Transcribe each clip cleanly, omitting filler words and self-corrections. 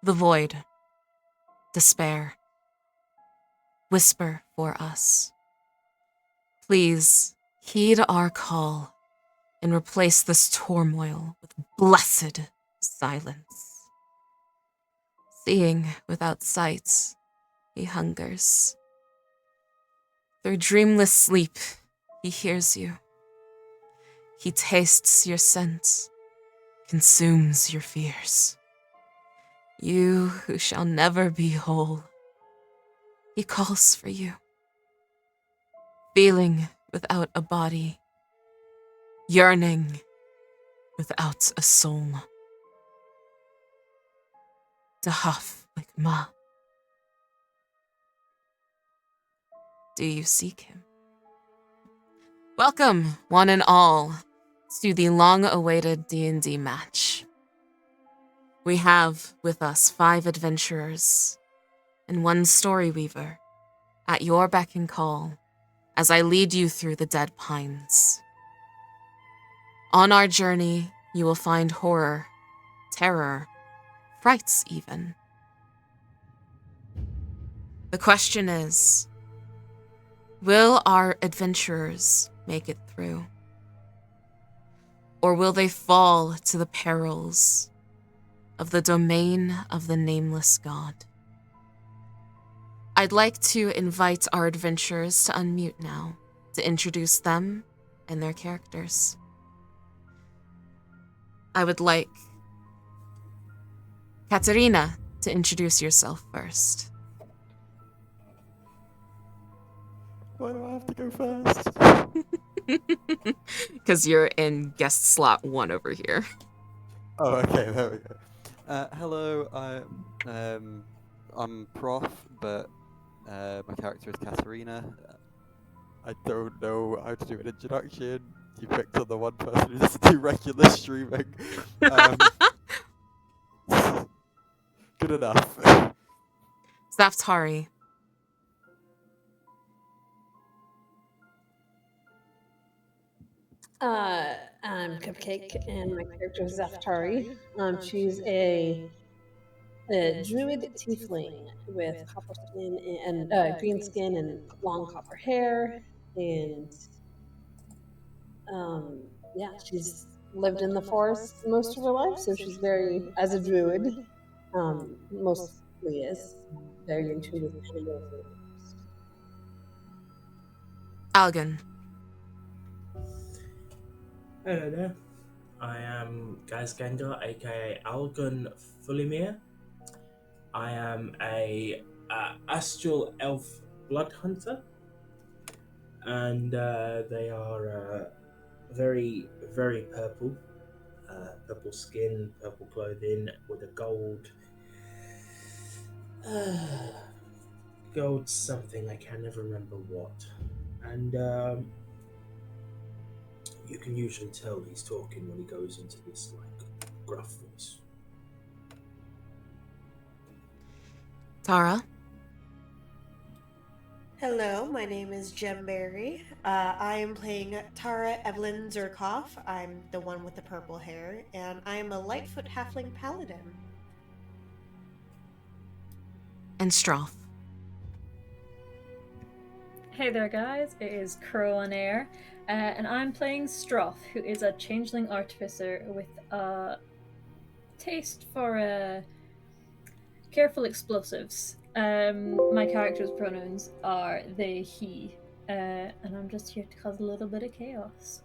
The void. Despair. Whisper for us. Please heed our call and replace this turmoil with blessed silence. Seeing without sight, he hungers. Through dreamless sleep, he hears you. He tastes your scent, consumes your fears. You who shall never be whole, he calls for you. Feeling without a body, yearning without a soul. Dahaf like Ma. Do you seek him? Welcome, one and all, to the long-awaited D&D match. We have with us 5 adventurers and 1 story weaver at your beck and call as I lead you through the Dead Pines. On our journey, you will find horror, terror, frights even. The question is, will our adventurers make it through? Or will they fall to the perils of the domain of the Nameless God? I'd like to invite our adventurers to unmute now to introduce them and their characters. I would like Katerina to introduce yourself first. Why do I have to go first? Because you're in guest slot 1 over here. Oh, okay, there we go. Hello, I'm Prof, but my character is Katerina. I don't know how to do an introduction. You picked on the one person who doesn't do regular streaming. Good enough. Zaftari. I'm Cupcake, and my character is Zaftari. She's a druid tiefling with copper skin and green skin and long copper hair, and yeah, she's lived in the forest most of her life, so she's very, as a druid, mostly is very in tune with animals. Algan. Hello there. I am Gazganga, aka Algon Fulimir. I am a astral elf blood hunter, and they are very, very purple. Purple skin, purple clothing, with a gold something, I can never remember what. And you can usually tell he's talking when he goes into this like gruff voice. Tara. Hello, my name is Gemberry. I am playing Tara Evelyn Zurkoff. I'm the one with the purple hair, and I am a Lightfoot Halfling Paladin. And Stroth. Hey there guys, it is Crow-on-Air, and I'm playing Stroth, who is a changeling artificer with a taste for careful explosives. My character's pronouns are they, he, and I'm just here to cause a little bit of chaos.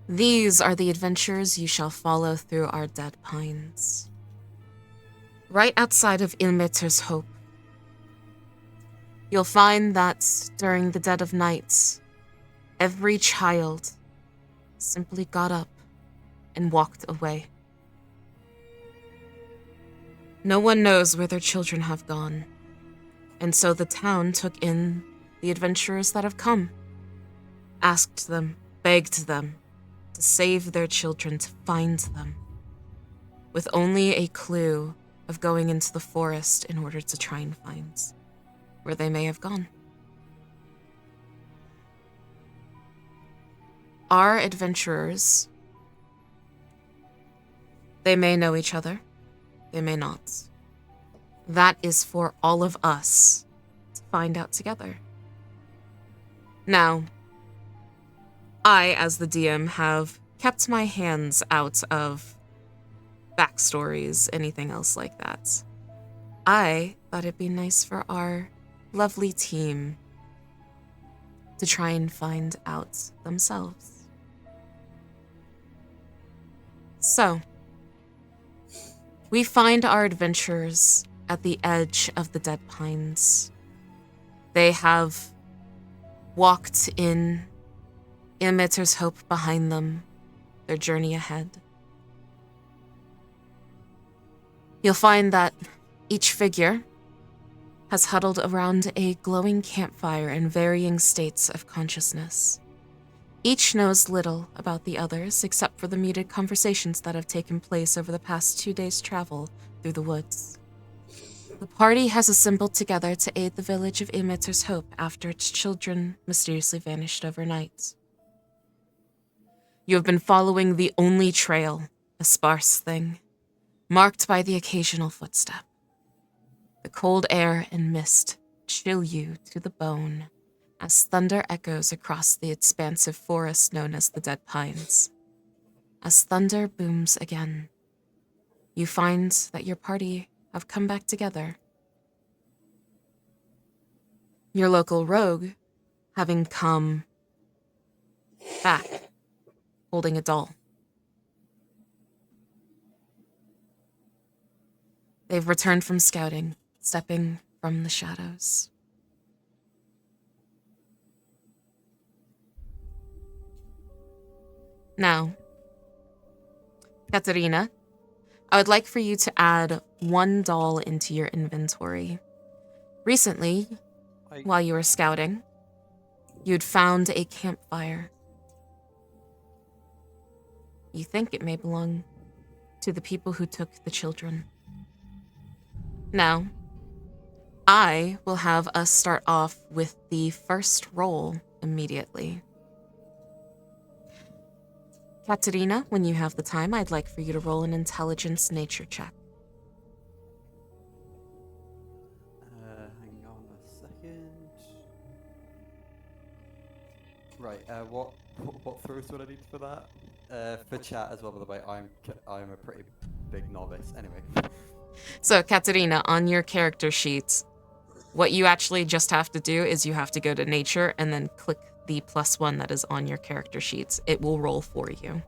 These are the adventures you shall follow through our Dead Pines. Right outside of Ilmater's Hope, you'll find that during the dead of night, every child simply got up and walked away. No one knows where their children have gone, and so the town took in the adventurers that have come, asked them, begged them to save their children, to find them, with only a clue of going into the forest in order to try and find where they may have gone. Our adventurers, they may know each other, they may not. That is for all of us to find out together. Now, I, as the DM, have kept my hands out of backstories, anything else like that. I thought it'd be nice for our lovely team to try and find out themselves. So, we find our adventurers at the edge of the Dead Pines. They have walked in Emitter's hope behind them, their journey ahead. You'll find that each figure has huddled around a glowing campfire in varying states of consciousness. Each knows little about the others except for the muted conversations that have taken place over the past 2 days' travel through the woods. The party has assembled together to aid the village of Emitter's Hope after its children mysteriously vanished overnight. You have been following the only trail, a sparse thing, marked by the occasional footstep. The cold air and mist chill you to the bone as thunder echoes across the expansive forest known as the Dead Pines. As thunder booms again, you find that your party have come back together. Your local rogue having come back, holding a doll. They've returned from scouting, stepping from the shadows. Now, Katerina, I would like for you to add one doll into your inventory. Recently, while you were scouting, you'd found a campfire. You think it may belong to the people who took the children. Now, I will have us start off with the first roll immediately. Katerina, when you have the time, I'd like for you to roll an intelligence nature check. Hang on a second. Right, what throws would I need for that? For chat as well, by the way, I'm a pretty big novice. Anyway. So, Katerina, on your character sheet, what you actually just have to do is you have to go to nature and then click the +1 that is on your character sheets. It will roll for you.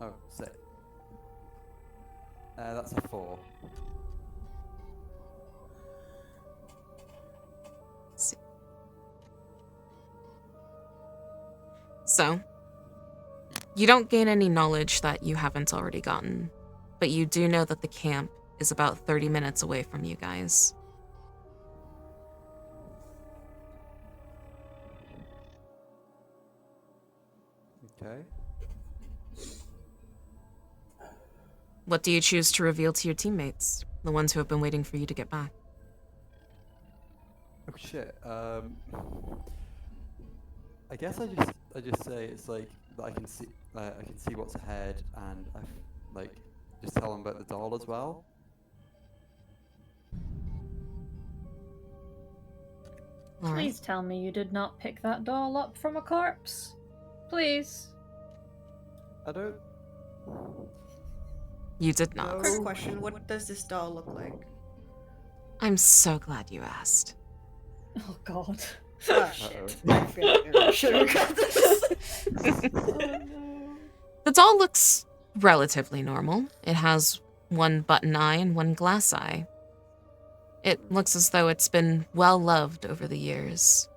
Oh, sick. That's a 4. So, you don't gain any knowledge that you haven't already gotten, but you do know that the camp is about 30 minutes away from you guys. Okay. What do you choose to reveal to your teammates, the ones who have been waiting for you to get back? Oh shit. I guess I just say it's like that I can see what's ahead, and just tell them about the doll as well. All right. Please tell me you did not pick that doll up from a corpse. Please. I don't. You did not. No. Quick question, what does this doll look like? I'm so glad you asked. Oh god. Oh shit. I feel like I should have got this. The doll looks relatively normal. It has one button eye and one glass eye. It looks as though it's been well loved over the years.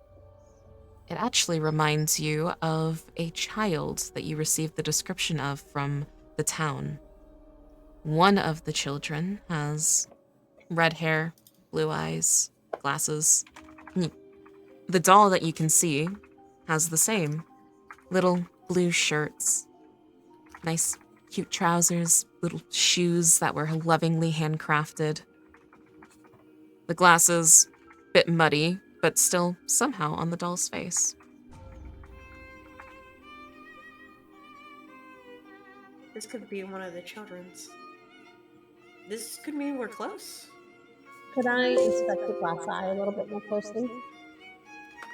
It actually reminds you of a child that you received the description of from the town. One of the children has red hair, blue eyes, glasses. The doll that you can see has the same. Little blue shirts, nice cute trousers, little shoes that were lovingly handcrafted. The glasses, bit muddy, but still somehow on the doll's face. This could be one of the children's. This could mean we're close. Could I inspect the glass eye a little bit more closely?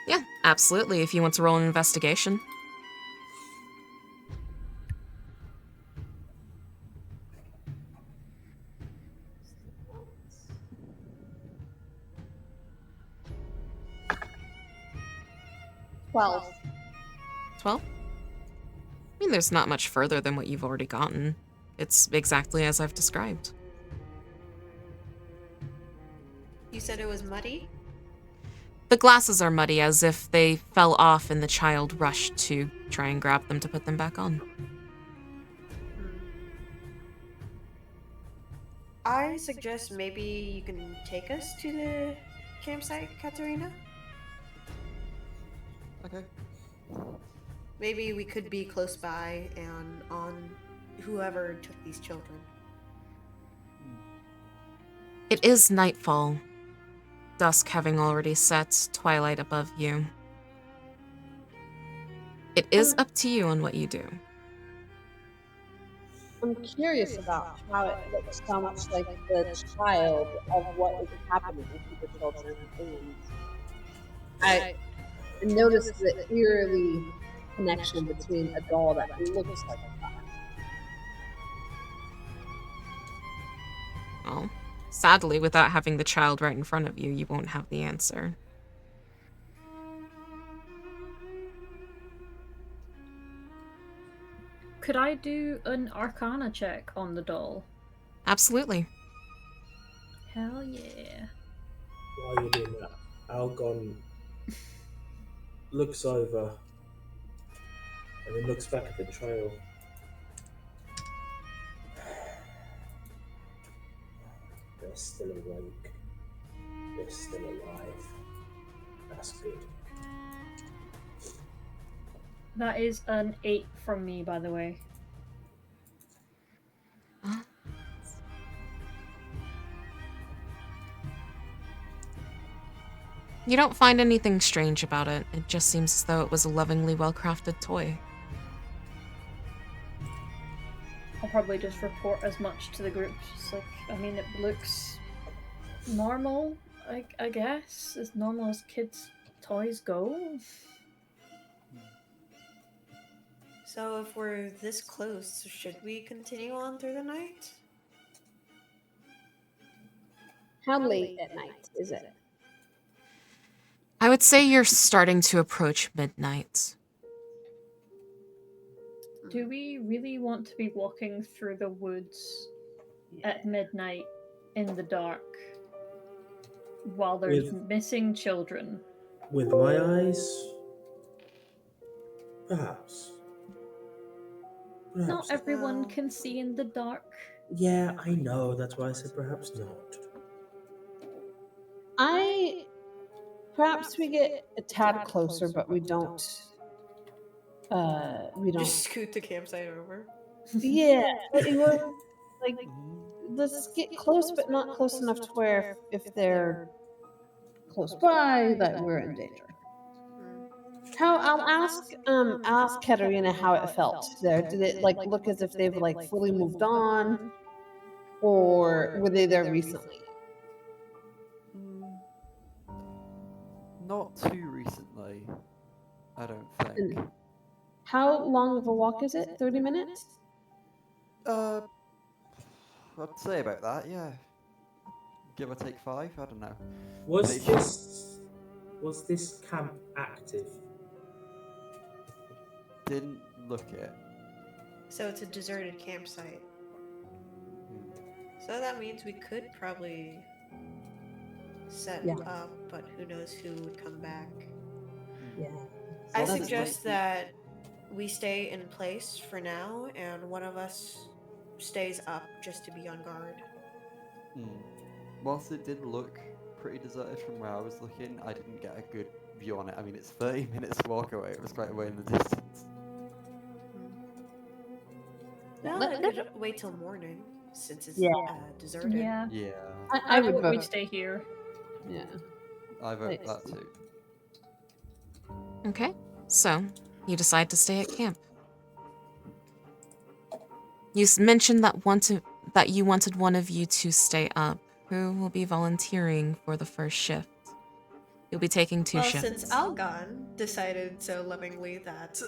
Yeah, absolutely, if you want to roll an investigation. Well, 12? I mean, there's not much further than what you've already gotten. It's exactly as I've described. You said it was muddy? The glasses are muddy, as if they fell off and the child rushed to try and grab them to put them back on. I suggest maybe you can take us to the campsite, Katerina? Okay. Maybe we could be close by and on whoever took these children. It is nightfall, dusk having already set, twilight above you. It is up to you on what you do. I'm curious about how it looks so much like the child of what is happening to the children. And I noticed the eerily connection between a doll that looks like a child. Well, sadly, without having the child right in front of you, you won't have the answer. Could I do an Arcana check on the doll? Absolutely. Hell yeah. While you're doing that, Algon looks over and then looks back at the trail. They're still awake. They're still alive. That's good. That is an 8 from me, by the way. You don't find anything strange about it. It just seems as though it was a lovingly well-crafted toy. I'll probably just report as much to the group. Just like, I mean, it looks normal, I guess. As normal as kids' toys go. So if we're this close, should we continue on through the night? How late at night is it? I would say you're starting to approach midnight. Do we really want to be walking through the woods at midnight in the dark while there's missing children? With my eyes, perhaps. Not everyone can see in the dark. Yeah, I know. That's why I said perhaps not. Perhaps we get a tad closer, but we don't. Just scoot the campsite over. Yeah, like let's get close, but not close enough to where if they're close by, that we're in danger. I'll ask Katerina how it felt there. Did it like look as if they've like fully moved on, or were they there recently? Not too recently, I don't think. How long of a walk is it? 30 minutes? I'd say about that, yeah. Give or take 5, I don't know. Was this camp active? Didn't look it. So it's a deserted campsite. So that means we could probably set up, but who knows who would come back. Yeah. I suggest that we stay in place for now, and one of us stays up just to be on guard. Whilst it did look pretty deserted from where I was looking, I didn't get a good view on it. I mean, it's 30 minutes walk away. It was quite a way in the distance. No, I could wait till morning since it's Yeah. deserted. Yeah. Yeah, I would we'd vote. stay here. Yeah. I vote Nice. that too. Okay, so you decide to stay at camp. You mentioned that you wanted one of you to stay up. Who will be volunteering for the first shift? You'll be taking 2 Well, shifts. since Algon decided so lovingly that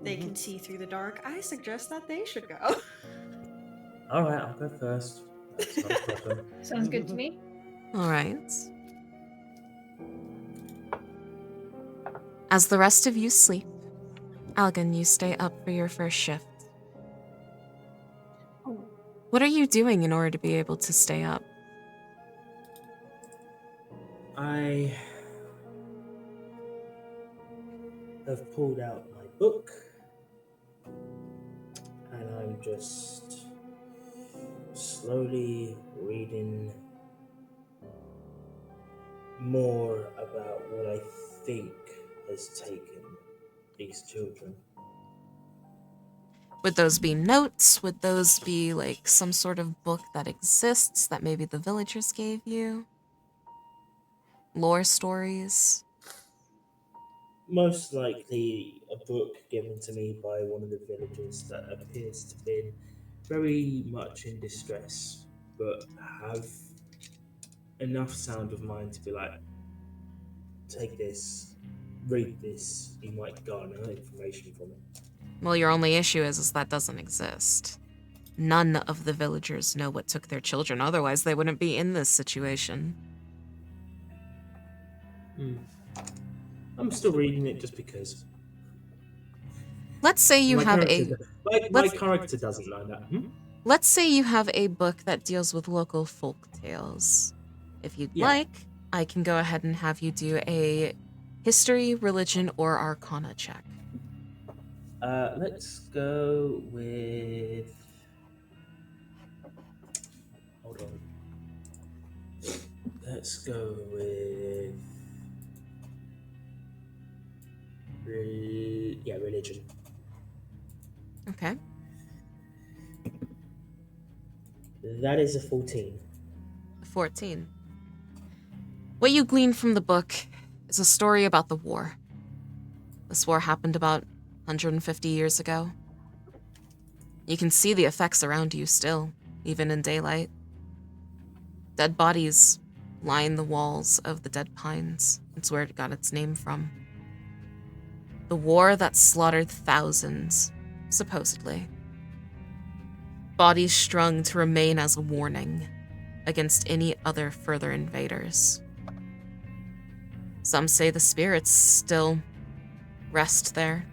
they can see through the dark, I suggest that they should go. All right, I'll go first. That's not a problem. Sounds good to me. All right. As the rest of you sleep, Algan, you stay up for your first shift. What are you doing in order to be able to stay up? I have pulled out my book and I'm just slowly reading more about what I think has taken these children. Would those be notes? Would those be like some sort of book that exists that maybe the villagers gave you? Lore stories? Most likely a book given to me by one of the villagers that appears to be very much in distress, but have enough sound of mind to be like, take this, read this, you might garner information from it. Well, your only issue is that doesn't exist. None of the villagers know what took their children, otherwise they wouldn't be in this situation. I'm still reading it just because. Let's say you have my character doesn't know that. Let's say you have a book that deals with local folk tales. If you'd Yeah. like, I can go ahead and have you do a history, religion, or arcana check. Let's go with. Hold on. Let's go with. Religion. Okay. That is a 14. 14. What you glean from the book is a story about the war. This war happened about 150 years ago. You can see the effects around you still, even in daylight. Dead bodies line the walls of the dead pines. It's where it got its name from. The war that slaughtered thousands, supposedly. Bodies strung to remain as a warning against any other further invaders. Some say the spirits still rest there,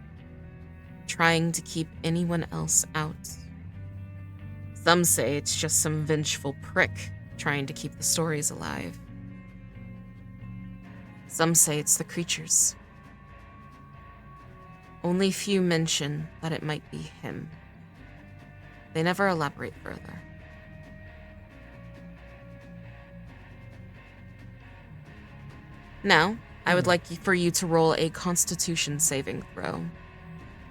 trying to keep anyone else out. Some say it's just some vengeful prick trying to keep the stories alive. Some say it's the creatures. Only few mention that it might be him. They never elaborate further. Now, I would like for you to roll a Constitution saving throw.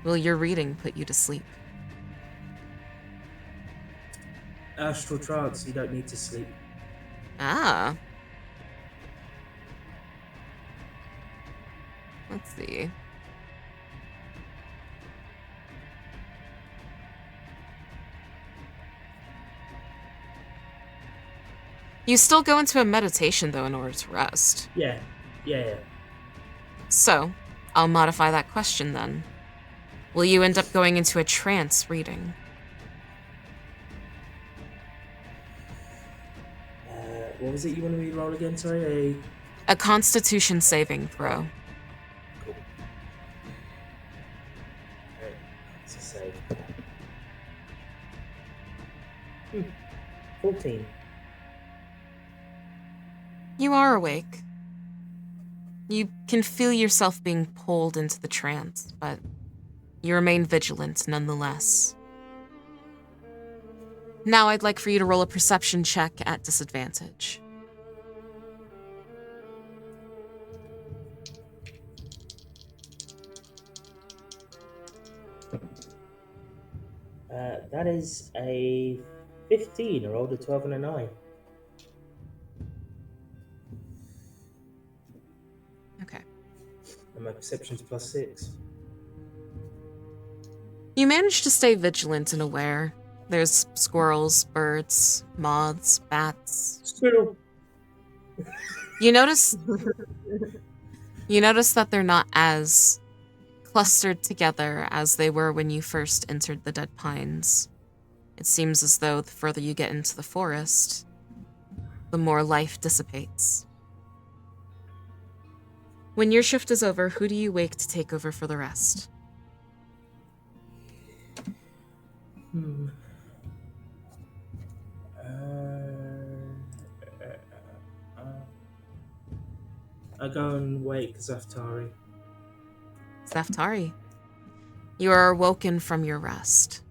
Will your reading put you to sleep? Astral trance, you don't need to sleep. Ah. Let's see. You still go into a meditation, though, in order to rest. Yeah. So, I'll modify that question then. Will you end up going into a trance reading? What was it you wanted me to roll again? Sorry, A Constitution saving throw. Cool. Alright, it's a save. 14. You are awake. You can feel yourself being pulled into the trance, but you remain vigilant nonetheless. Now I'd like for you to roll a perception check at disadvantage. That is a 15. I rolled a 12 and a 9. Okay. And my perception's +6. You manage to stay vigilant and aware. There's squirrels, birds, moths, bats. Squirrel. You notice that they're not as clustered together as they were when you first entered the Dead Pines. It seems as though the further you get into the forest, the more life dissipates. When your shift is over, who do you wake to take over for the rest? Hmm. I go and wake Zaftari. Zaftari, you are awoken from your rest.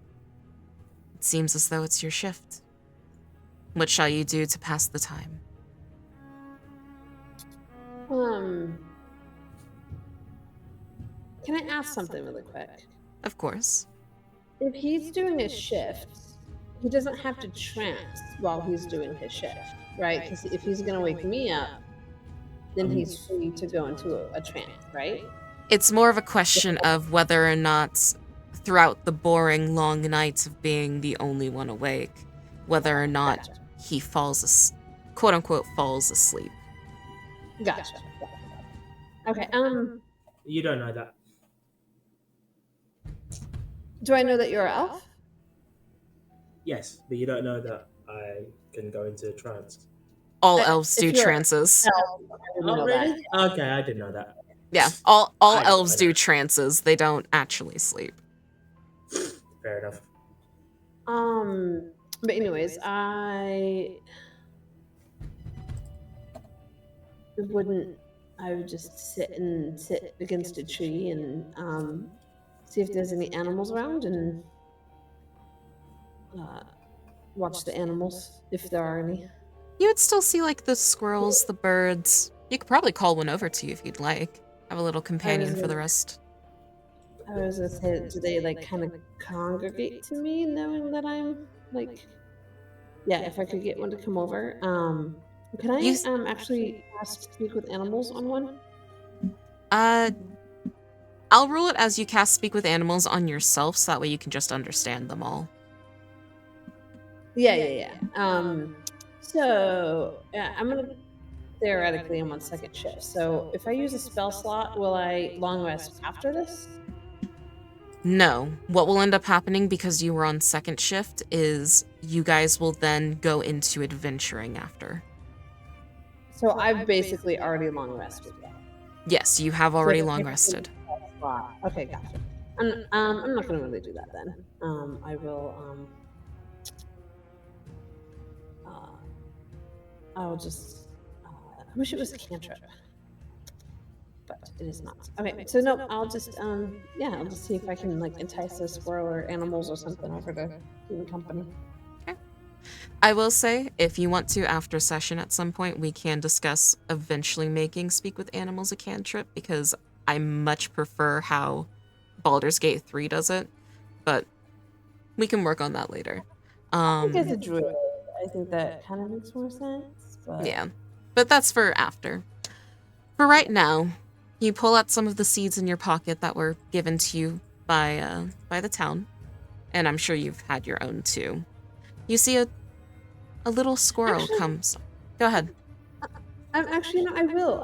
It seems as though it's your shift. What shall you do to pass the time? Can I ask something really quick? Of course. If he's doing a shift, he doesn't have to trance while he's doing his shift, right? Because if he's going to wake me up, then he's free to go into a trance, right? It's more of a question of whether or not, throughout the boring long nights of being the only one awake, whether or not Gotcha. he quote unquote falls asleep. Gotcha. Okay. You don't know that. Do I know that you're an elf? Yes, but you don't know that I can go into a trance. All elves if do you're- trances. I didn't know that. Okay, I didn't know that. Yeah, all I know, elves I do know. trances. They don't actually sleep. Fair enough. But anyways, I would just sit against a tree and see if there's any animals around and watch the animals if there are any. You would still see like the squirrels, the birds. You could probably call one over to you if you'd like. Have a little companion for the rest. I was gonna say, do they like kind of congregate to me, knowing that I'm like, yeah? If I could get one to come over, can I actually speak with animals on one? I'll rule it as you cast Speak with Animals on yourself, so that way you can just understand them all. Yeah. So I'm gonna theoretically I'm on second shift. So if I use a spell slot, will I long rest after this? No. What will end up happening because you were on second shift is you guys will then go into adventuring after. So I've basically already long rested. Yes, you have already long rested. Okay, gotcha. I'm not gonna really do that then. I will I'll just I wish it was a cantrip, but it is not. Okay, so no, I'll just I'll just see if I can like entice a squirrel or animals or something over to keep me company. Okay. I will say, if you want to, after session at some point, we can discuss eventually making Speak with Animals a cantrip, because I much prefer how Baldur's Gate 3 does it, but we can work on that later. I think as a druid, I think that kind of makes more sense. But... Yeah, but that's for after. For right now, you pull out some of the seeds in your pocket that were given to you by the town, and I'm sure you've had your own too. You see a little squirrel comes. Go ahead. I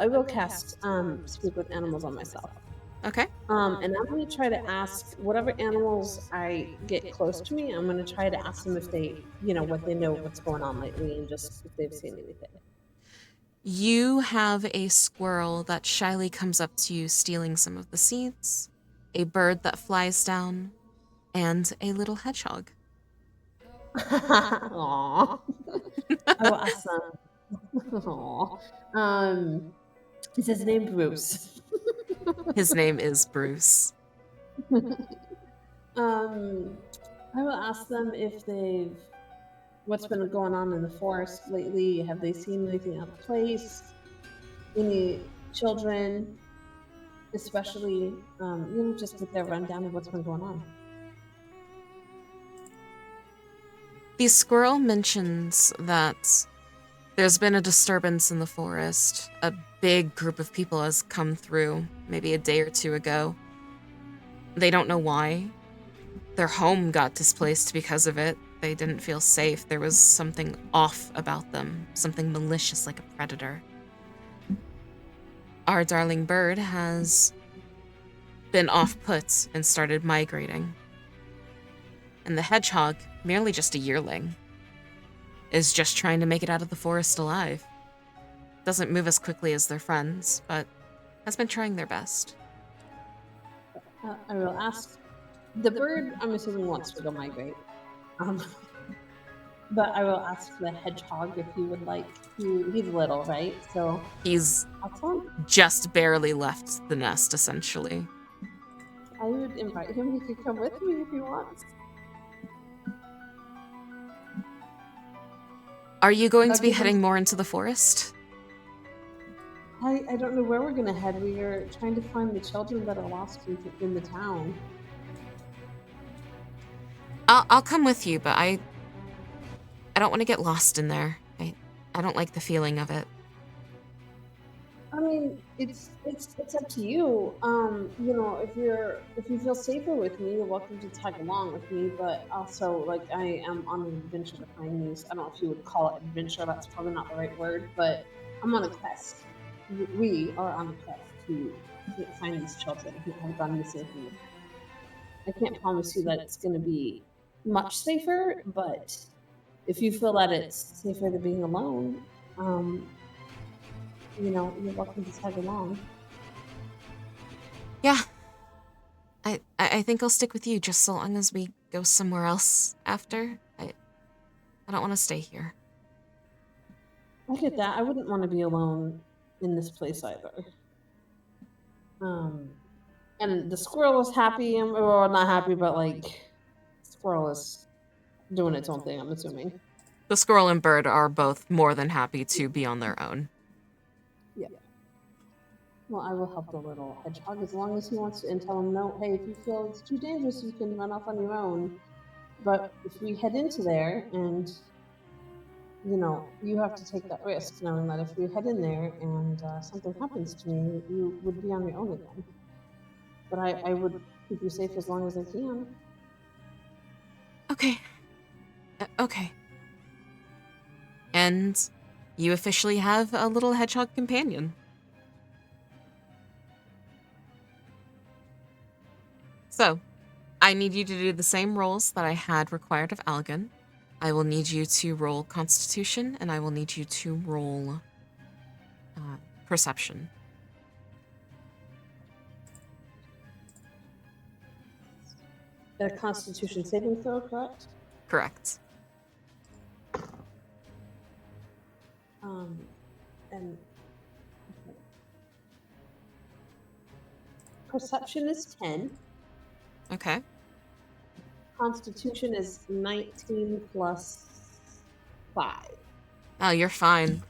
will cast Speak with Animals on myself. Okay. And I'm going to try to ask whatever animals I get close to me. I'm going to try to ask them if they, what they know what's going on lately, and just if they've seen anything. You have a squirrel that shyly comes up to you, stealing some of the seeds, a bird that flies down, and a little hedgehog. Aww. Oh, awesome. Aww. Is his name Bruce? His name is Bruce. I will ask them if what's been going on in the forest lately. Have they seen anything out of place? Any children, especially, just get their rundown of what's been going on. The squirrel mentions that there's been a disturbance in the forest. A big group of people has come through, maybe a day or two ago. They don't know why. Their home got displaced because of it. They didn't feel safe. There was something off about them, something malicious like a predator. Our darling bird has been off-put and started migrating. And the hedgehog, merely just a yearling, is just trying to make it out of the forest alive. Doesn't move as quickly as their friends, but has been trying their best. I will ask the bird. I'm assuming wants to go migrate. But I will ask the hedgehog if he would like. He's little, right? So He's I'll tell him. just barely left the nest, essentially. I would invite him. He could come with me if he wants. Are you going to be heading more into the forest? I don't know where we're gonna head. We are trying to find the children that are lost in the town. I'll come with you, but I don't want to get lost in there. I don't like the feeling of it. I mean, it's up to you. You know, if you feel safer with me, you're welcome to tag along with me. But also, like, I am on an adventure to find these. I don't know if you would call it adventure. That's probably not the right word, but I'm on a quest. We are on a quest to find these children who have gone missing. I can't promise you that it's going to be much safer, but if you feel that it's safer than being alone, you know, you're welcome to tag along. Yeah. I think I'll stick with you just so long as we go somewhere else after. I don't want to stay here. I get that. I wouldn't want to be alone in this place either. And the squirrel is happy, or not happy, but like, squirrel is doing its own thing, I'm assuming. The squirrel and bird are both more than happy to be on their own. Yeah. Well, I will help the little hedgehog as long as he wants to, and tell him, no, hey, if you feel it's too dangerous, you can run off on your own. But if we head into there and, you know, you have to take that risk, knowing that if we head in there and something happens to me, you would be on your own again. But I would keep you safe as long as I can. Okay. Okay. And you officially have a little hedgehog companion. So, I need you to do the same rolls that I had required of Algan. I will need you to roll Constitution, and I will need you to roll Perception. A Constitution saving throw, correct? Correct. And Perception is 10. Okay. Constitution is 19 plus 5. Oh, you're fine.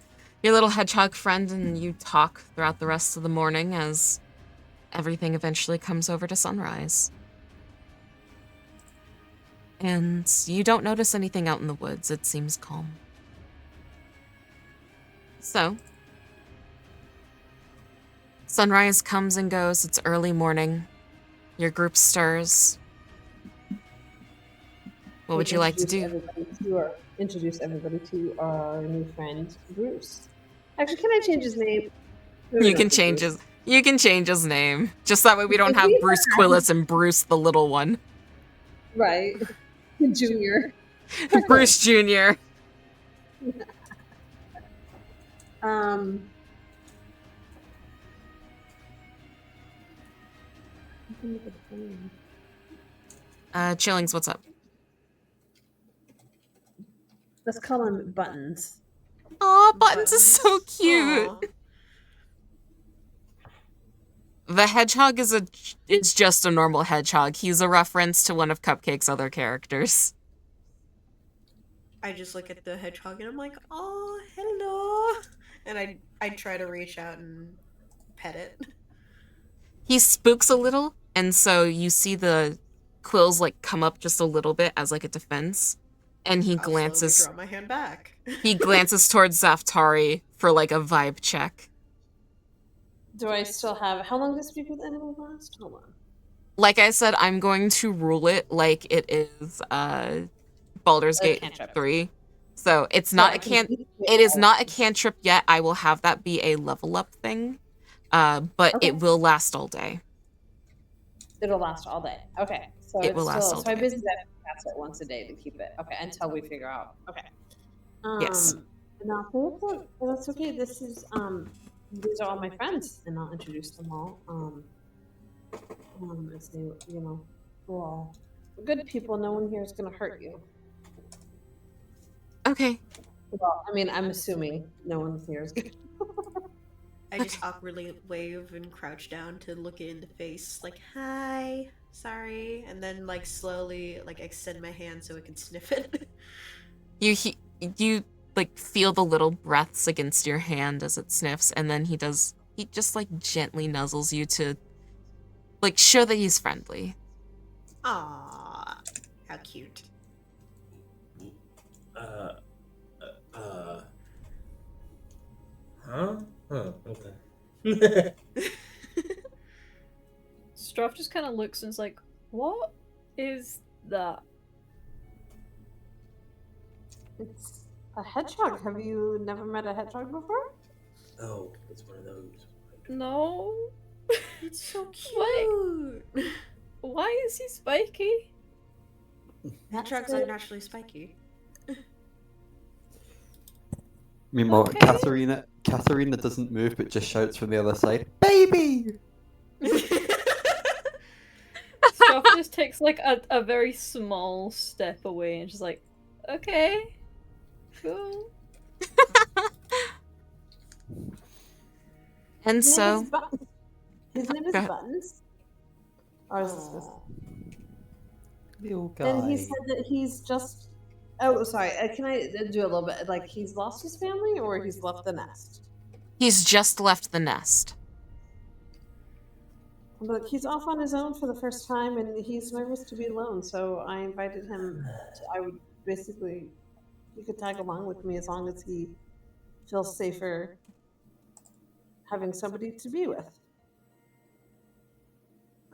Your little hedgehog friend and you talk throughout the rest of the morning as everything eventually comes over to sunrise. And you don't notice anything out in the woods. It seems calm. So, sunrise comes and goes. It's early morning. Your group stirs. What would you like to do? Introduce everybody to our new friend, Bruce. Actually, can I change his name? You can change his name. Just that way we don't have Bruce Quillis and Bruce the little one. Right. Junior. Bruce Jr. Chillings, what's up? Let's call him Buttons. Aw, Buttons is so cute. Aw. The hedgehog is just a normal hedgehog. He's a reference to one of Cupcake's other characters. I just look at the hedgehog and I'm like, oh, hello. And I try to reach out and pet it. He spooks a little, and so you see the quills like come up just a little bit as like a defense. And he I'll slowly glances draw my hand back. he glances towards Zaftari for like a vibe check. Do I still have? How long does Speak with Animal last? Hold on. Like I said, I'm going to rule it like it is Baldur's A Gate cantrip. 3. So it's So not I a can can it is not a cantrip yet. I will have that be a level up thing. But Okay. it will last all day. It'll last all day. Okay. So It it's will last still. all So I day. basically have to cast it once a day to keep it. Okay. Until we figure out. Okay. Yes. No, that's okay. This is these are all my friends, and I'll introduce them all. As they, we're all good people. No one here is going to hurt you. Okay. Well, I mean, I'm assuming no one here is going. I just awkwardly wave and crouch down to look it in the face, like, hi, sorry, and then, like, slowly, like, extend my hand so it can sniff it. You like feel the little breaths against your hand as it sniffs, and then he just like gently nuzzles you to like show that he's friendly. Aww, how cute. Huh? Oh, okay. Stroff just kind of looks and is like, "What is that?" It's a hedgehog. Have you never met a hedgehog before? Oh, it's one of those. No. It's so Why? cute. Why is he spiky? Hedgehogs are naturally spiky. Meanwhile, Okay. Katharina doesn't move but just shouts from the other side, "Baby!" Stroff just takes like a very small step away and just like, okay, cool. And so His name is Go ahead. Buttons. Or is this Aw. Little guy. And he said that he's just. Oh, sorry. Can I do a little bit? Like, he's lost his family or he's left the nest? he's just left the nest. But he's off on his own for the first time and he's nervous to be alone. So I invited him. I would basically. He could tag along with me as long as he feels safer having somebody to be with.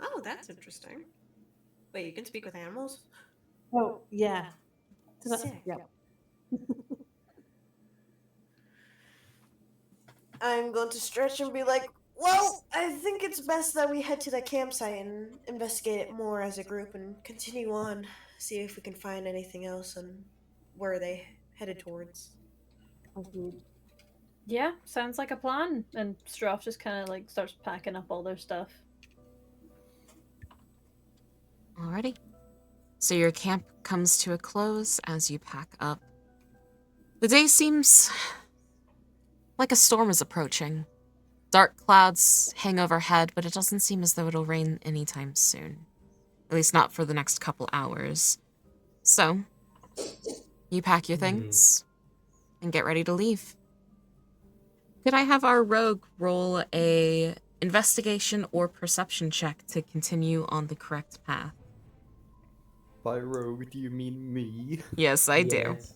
Oh, that's interesting. Wait, you can speak with animals? Oh, yeah. Sick. Yeah. I'm going to stretch and be like, well, I think it's best that we head to the campsite and investigate it more as a group and continue on. See if we can find anything else and where they headed towards. Agreed. Yeah, sounds like a plan. And Stroff just kind of like starts packing up all their stuff. Alrighty. So your camp comes to a close as you pack up. The day seems like a storm is approaching. Dark clouds hang overhead, but it doesn't seem as though it'll rain anytime soon. At least not for the next couple hours. So, you pack your things and get ready to leave. Could I have our rogue roll a investigation or perception check to continue on the correct path? By rogue, do you mean me? Yes, I do. Yes.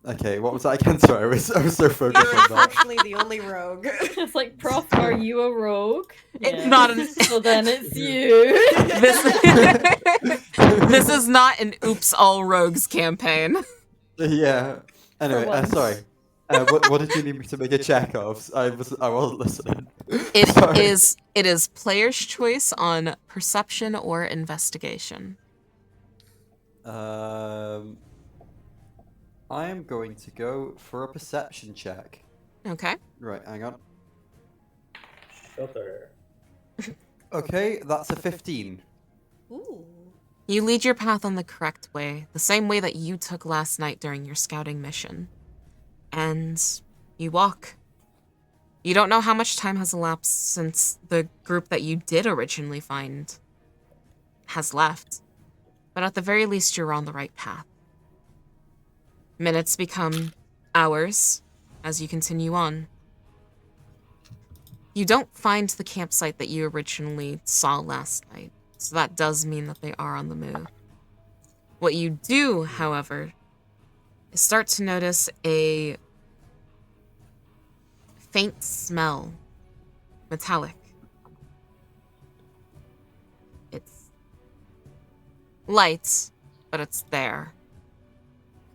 Okay, what was that again? Sorry, I was so focused You're on that. unfortunately the only rogue. It's like, Prof, are you a rogue? It's not an- So then it's you. This is not an Oops All Rogues campaign. Yeah. Anyway, once. sorry. What did you need me to make a check of? I wasn't listening. Sorry. It is player's choice on perception or investigation. I am going to go for a perception check. Okay. Right, hang on. Sugar. Okay, that's a 15. Ooh. You lead your path on the correct way, the same way that you took last night during your scouting mission. And you walk. You don't know how much time has elapsed since the group that you did originally find has left. But at the very least, you're on the right path. Minutes become hours as you continue on. You don't find the campsite that you originally saw last night, so that does mean that they are on the move. What you do, however, start to notice a faint smell, metallic. It's light, but it's there.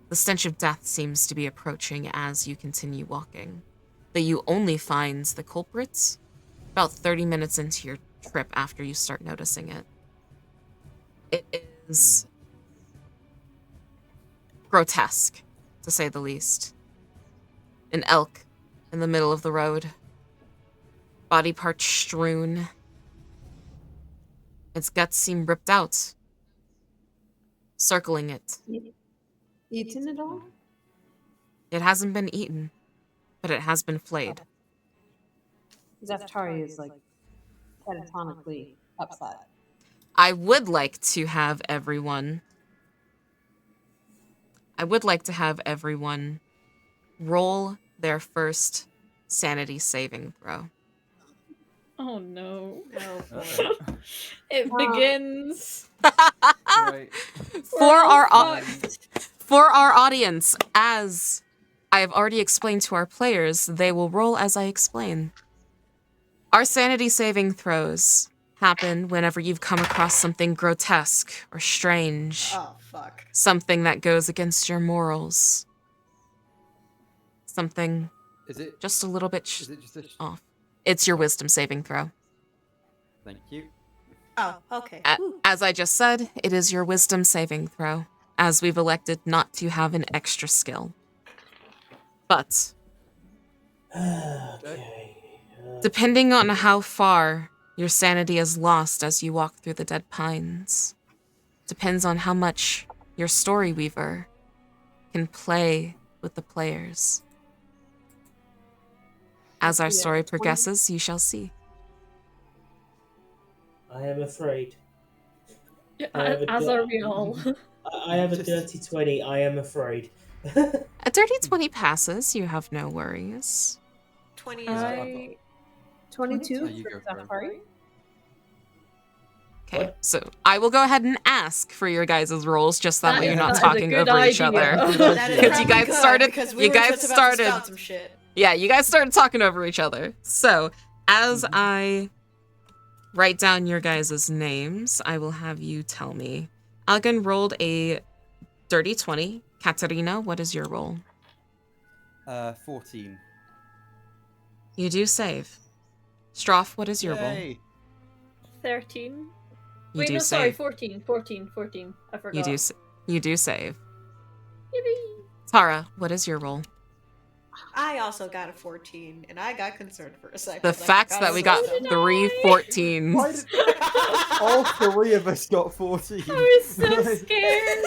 The stench of death seems to be approaching as you continue walking, but you only find the culprits about 30 minutes into your trip after you start noticing it. It is grotesque, to say the least. An elk in the middle of the road, body parts strewn. Its guts seem ripped out, circling it. Eaten it all? It hasn't been eaten, but it has been flayed. Zaftari is like catatonically upset. I would like to have everyone roll their first sanity saving throw. Oh no. Oh, It begins. Right. For our audience, as I have already explained to our players, they will roll as I explain. Our sanity saving throws happen whenever you've come across something grotesque or strange, oh fuck. something that goes against your morals, something Is it? just a little bit Is it just a? off. It's your wisdom saving throw. Thank you. Oh, okay. As I just said, it is your wisdom saving throw, as we've elected not to have an extra skill. But Okay. depending on how far your sanity is lost as you walk through the dead pines, depends on how much your story weaver can play with the players. As our story progresses, you shall see. I am afraid. I have a As di- are we all. I have a dirty 20. I am afraid. A dirty 20 passes, you have no worries. 20 is I 22 Oh, you for go for it. Zaftari. Okay, What? so I will go ahead and ask for your guys' rolls, just that way you're not is a talking good over each idea. other. that is Because you probably guys good, started- because you were guys just about to started- spout some shit. Yeah, you guys started talking over each other. So, as I write down your guys' names, I will have you tell me. Algan rolled a dirty 20. Katarina, what is your roll? 14. You do save. Stroff, what is your roll? Yay. 13. You Wait, do no, sorry, save. 14. I forgot. You do save. Yippee. Tara, what is your roll? I also got a 14, and I got concerned for a second. The fact that we got so did 3 I. 14s. Why did all three of us got 14? I was so scared.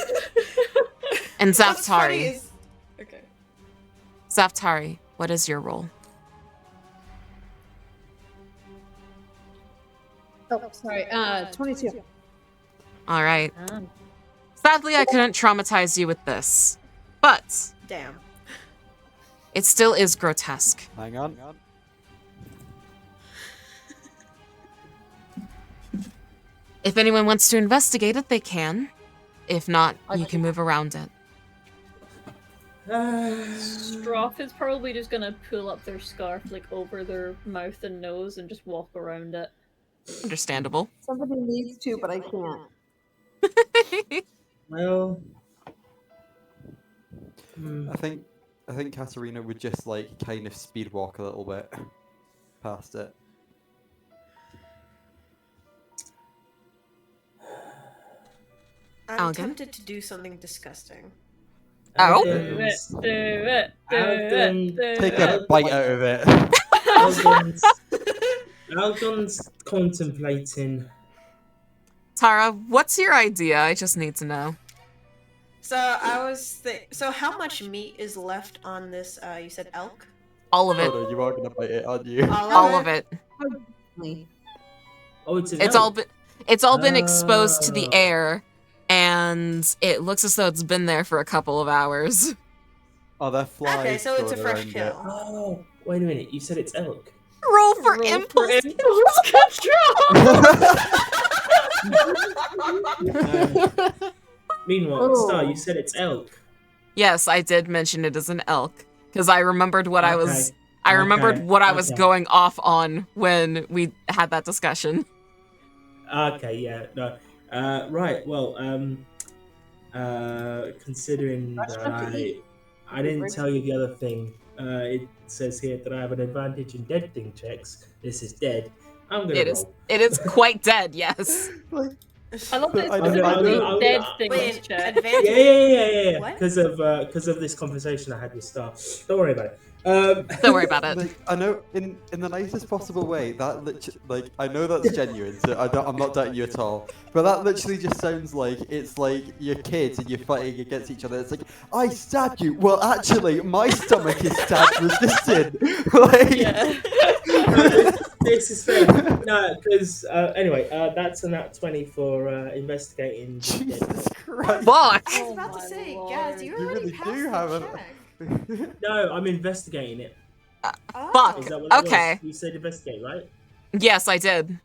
And What's funny Zaftari. is... Okay. Zaftari, what is your roll? Oh, sorry. 22. All right. Sadly, I couldn't traumatize you with this, but Damn. it still is grotesque. Hang on. If anyone wants to investigate it, they can. If not, you can move around it. Stroff is probably just gonna pull up their scarf like over their mouth and nose and just walk around it. Understandable. Somebody needs to, but I can't. Well, I think Katarina would just like kind of speed walk a little bit past it. I'm Algan? tempted to do something disgusting. Oh? Do it, do it, do Algan, it, do Take it. a bite out of it. Algon's contemplating. Tara, what's your idea? I just need to know. So I was so how much meat is left on this, you said elk? All of it. Oh no, you are gonna bite it, aren't you? All of it. Oh, it's an It's elk. all been exposed to the Oh. air, and it looks as though it's been there for a couple of hours. Oh, they're flies. Okay, so it's a crawling fresh around kill. Oh, wait a minute. You said it's elk. Roll for Roll impulse. impulse control. Meanwhile, Oh. Star, you said it's elk. Yes, I did mention it as an elk because I remembered what I was. Okay. I remembered what I was Okay. going off on when we had that discussion. Okay, yeah, no. Right, well, considering that Restaurant to eat. I didn't tell you the other thing. It says here that I have an advantage in dead thing checks. This is dead. I'm gonna roll. It is quite dead, yes. Like, I love that it's I know- specifically I know- dead I- things Wait, check. advantage. Yeah. What? Because of this conversation I had with Star. Don't worry about it. Don't worry about it. like, I know in the nicest possible way that like I know that's genuine, so I'm not doubting you at all. But that literally just sounds like it's like you're kids and you're fighting against each other. It's like I stabbed you. Well, actually, my stomach is stabbed resistant. Like, Yeah. This is fair. No, because anyway, that's a nat 20 for investigating. Jesus Christ. Fuck! I was Oh about to my say, lord. Gaz, you You already really passed do the have check. No, I'm investigating it. Oh. Fuck. Is that what that Okay. was? You said investigate, right? Yes, I did.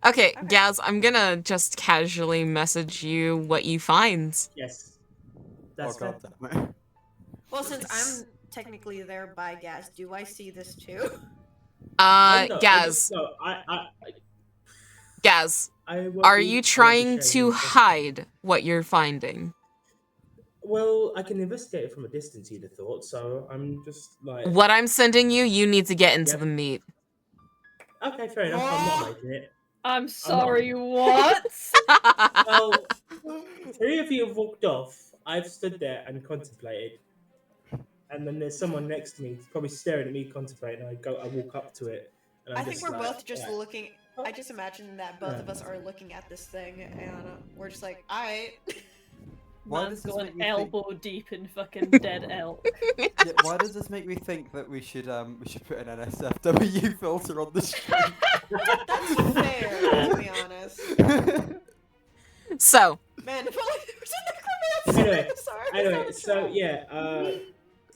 Okay, Okay. Gaz, I'm gonna just casually message you what you find. Yes. Oh That's fair. god damn it. Well, since I'm technically there by Gaz, do I see this too? Gaz, Gaz, I won't are be you able to trying show to you. hide what you're finding? Well, I can investigate it from a distance, you'd have thought, so I'm just like. What I'm sending you, you need to get into Yep. the meat. Okay, fair enough. I'm not making it. I'm sorry, what? Well, three of you have walked off. I've stood there and contemplated. And then there's someone next to me, probably staring at me, contemplating. I walk up to it. And I'm I think just we're like, both just yeah. looking. I just imagine that both of us are looking at this thing, and we're just like, "I." Why Man's does this going make me think? elbow deep in fucking dead elk. Yeah, why does this make me think that we should put an NSFW filter on the screen? That's fair, to be honest. So, Man, if only there was a necromancer. Anyway, Sorry, Anyway, that's so not yeah,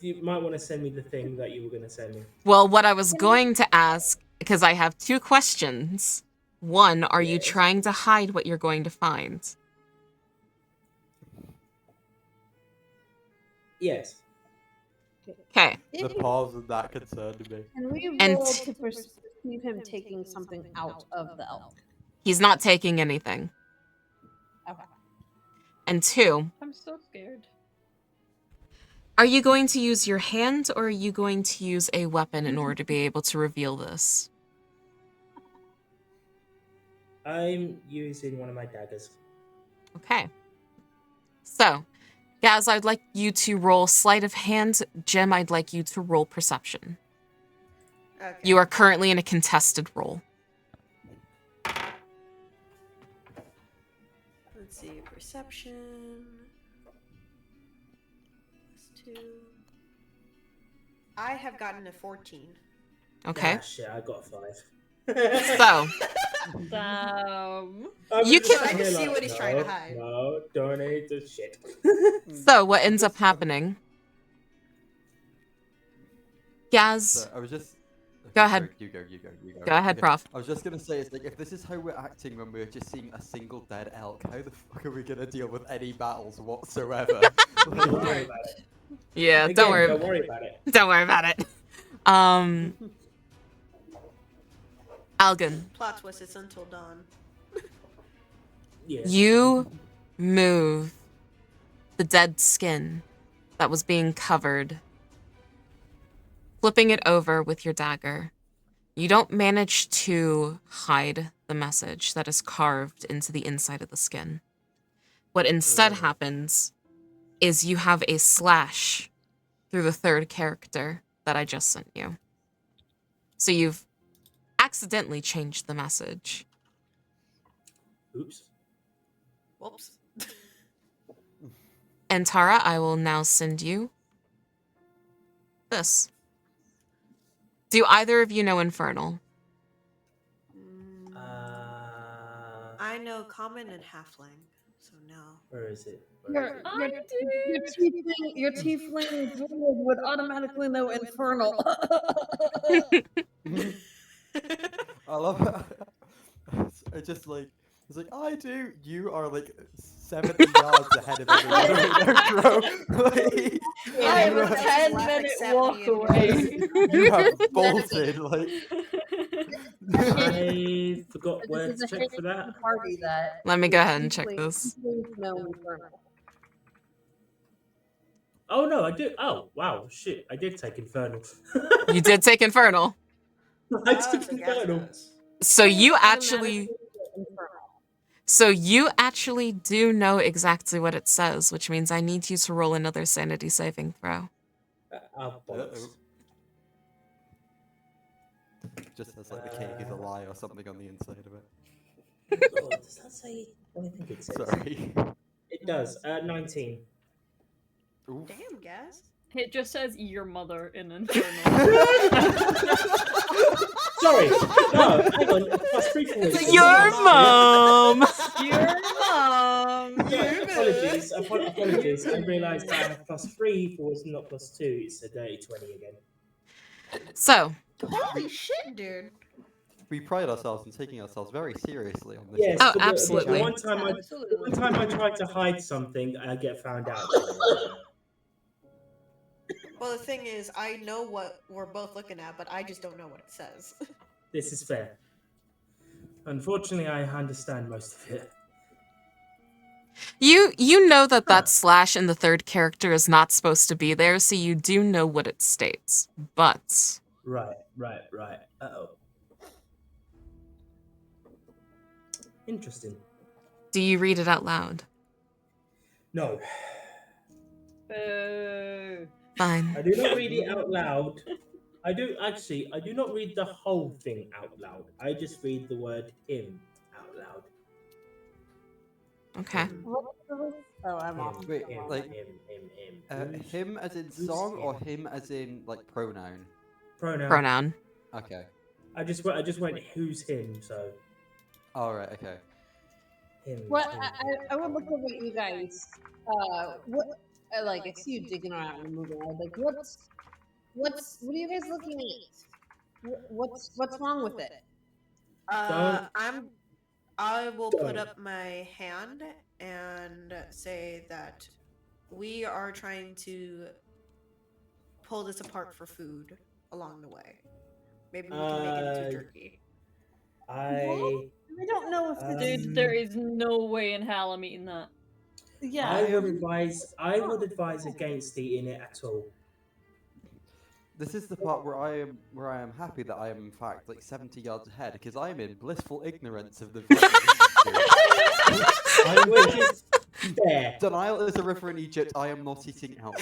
you might want to send me the thing that you were going to send me. well, what I was going to ask, because I have two questions. One, are you Yes. trying to hide what you're going to find? Yes. Okay. The pause of that concerned me. Can we And- roll to perceive him taking something out of the elk? He's not taking anything. Okay. And two, I'm so scared. are you going to use your hand or are you going to use a weapon in order to be able to reveal this? I'm using one of my daggers. Okay. So, Gaz, I'd like you to roll sleight of hand. Jim, I'd like you to roll perception. Okay. You are currently in a contested roll. Let's see, perception. +2. I have gotten a 14. Okay. Ah, shit, I got 5. So, Damn. I'm You just can- sitting I can here see what he's trying to no, hide. No, donate the shit. so what ends up happening? Gaz, So I was just. Go ahead. You go. Go ahead, Prof. I was just gonna say, it's like if this is how we're acting when we're just seeing a single dead elk, how the fuck are we gonna deal with any battles whatsoever? Don't Like, worry about it. yeah, Again, don't worry. Don't worry about it. Don't worry about it. Algan, Plot twist, it's until dawn. Yeah. you move the dead skin that was being covered, flipping it over with your dagger. You don't manage to hide the message that is carved into the inside of the skin. What instead happens is you have a slash through the third character that I just sent you. So you've accidentally changed the message. Oops. Whoops. And Tara, I will now send you this. Do either of you know Infernal? Mm, Uh, I know common and halfling, so no. where is it? Your, I your tiefling druid would automatically know infernal. I love it. It's just like it's like I do. You are like 70 yards ahead of everyone right now, Crow. Like, I am you a have- 10-minute walk away. you have bolted, like. I forgot This where is to a check hint for to that. the party that Let me go ahead and check tieflings- this. tieflings know Infernal. Oh no, I did. Oh wow, shit! I did take Infernal. You did take Infernal. I Oh, took so Gaz Infernal. knows. So you actually Automatically Infernal. so you actually do know exactly what it says, which means I need you to roll another sanity saving throw. Bollocks. Just as like the cake is a lie or something on the inside of it. Oh, does that say what I think it says? Sorry. It does. 19. Oof. Damn, Gaz. It just says your mother in Infernal. Sorry. No, hang on. Plus 3 for It's wisdom. like Your mom. Your mom. Sorry, apologies. Apologies. I realised I have plus 3 for wisdom, not plus 2. It's a dirty 20 again. So Holy shit, dude. We pride ourselves in taking ourselves very seriously on this. Yes. Oh, but absolutely. The one time I tried to hide something, I get found out. Well, the thing is, I know what we're both looking at, but I just don't know what it says. This is fair. Unfortunately, I understand most of it. you know that slash in the third character is not supposed to be there, so you do know what it states. But Right. Uh-oh. Interesting. do you read it out loud? No, Boo. Fine. I do not read it out loud. I do not read the whole thing out loud. I just read the word him out loud. Okay. Oh, I'm off. Him, Wait, him, like, him. Who's- Him as in who's song or him? him as in like pronoun? Pronoun. Okay. I just went who's him, so Alright, okay. him. What him, I would look over at you guys. What? Like I see you digging around and moving. I was like, what are you guys looking at? What's wrong with it? I will put Don't. up my hand and say that we are trying to pull this apart for food along the way. Maybe we can make it into jerky. I don't know if the Dude, there is no way in hell I'm eating that. yeah. I would advise against eating it at all. This is the part where I am happy that I am in fact like 70 yards ahead because I am in blissful ignorance of the Which is fair. Denial is a river in Egypt. I am not eating elk.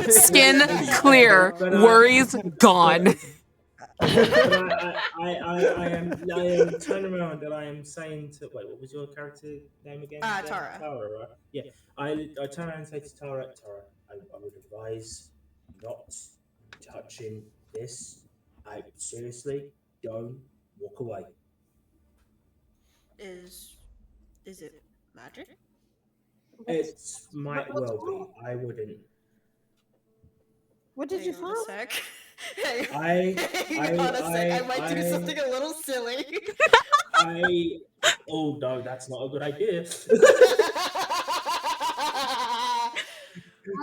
Skin clear, But, worries gone. But I am turning around and I am saying to wait, what was your character name again? Tara. Tara, right? Yeah. I turn around and say to Tara, I would advise not touching this. I seriously don't walk away. Is it magic? It might well be. I wouldn't. What did you Hang on a find? sec. Hang I on a sec. I might do something a little silly. Oh no, that's not a good idea.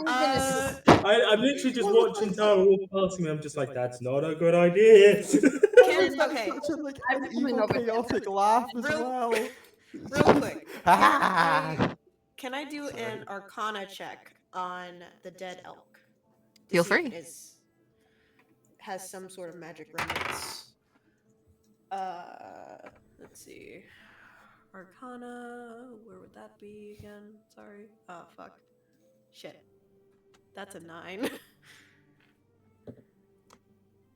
I'm literally just watching Tara walk past me. I'm just like, that's not a good idea. Okay, Such a, like, I'm an coming evil, over. chaotic laugh as Real- well. real quick. Ah! Can I do an Arcana check on the dead elk? To Feel see if free. it has some sort of magic remnants. Let's see. Arcana, where would that be again? Sorry. Oh, fuck. Shit. That's a 9.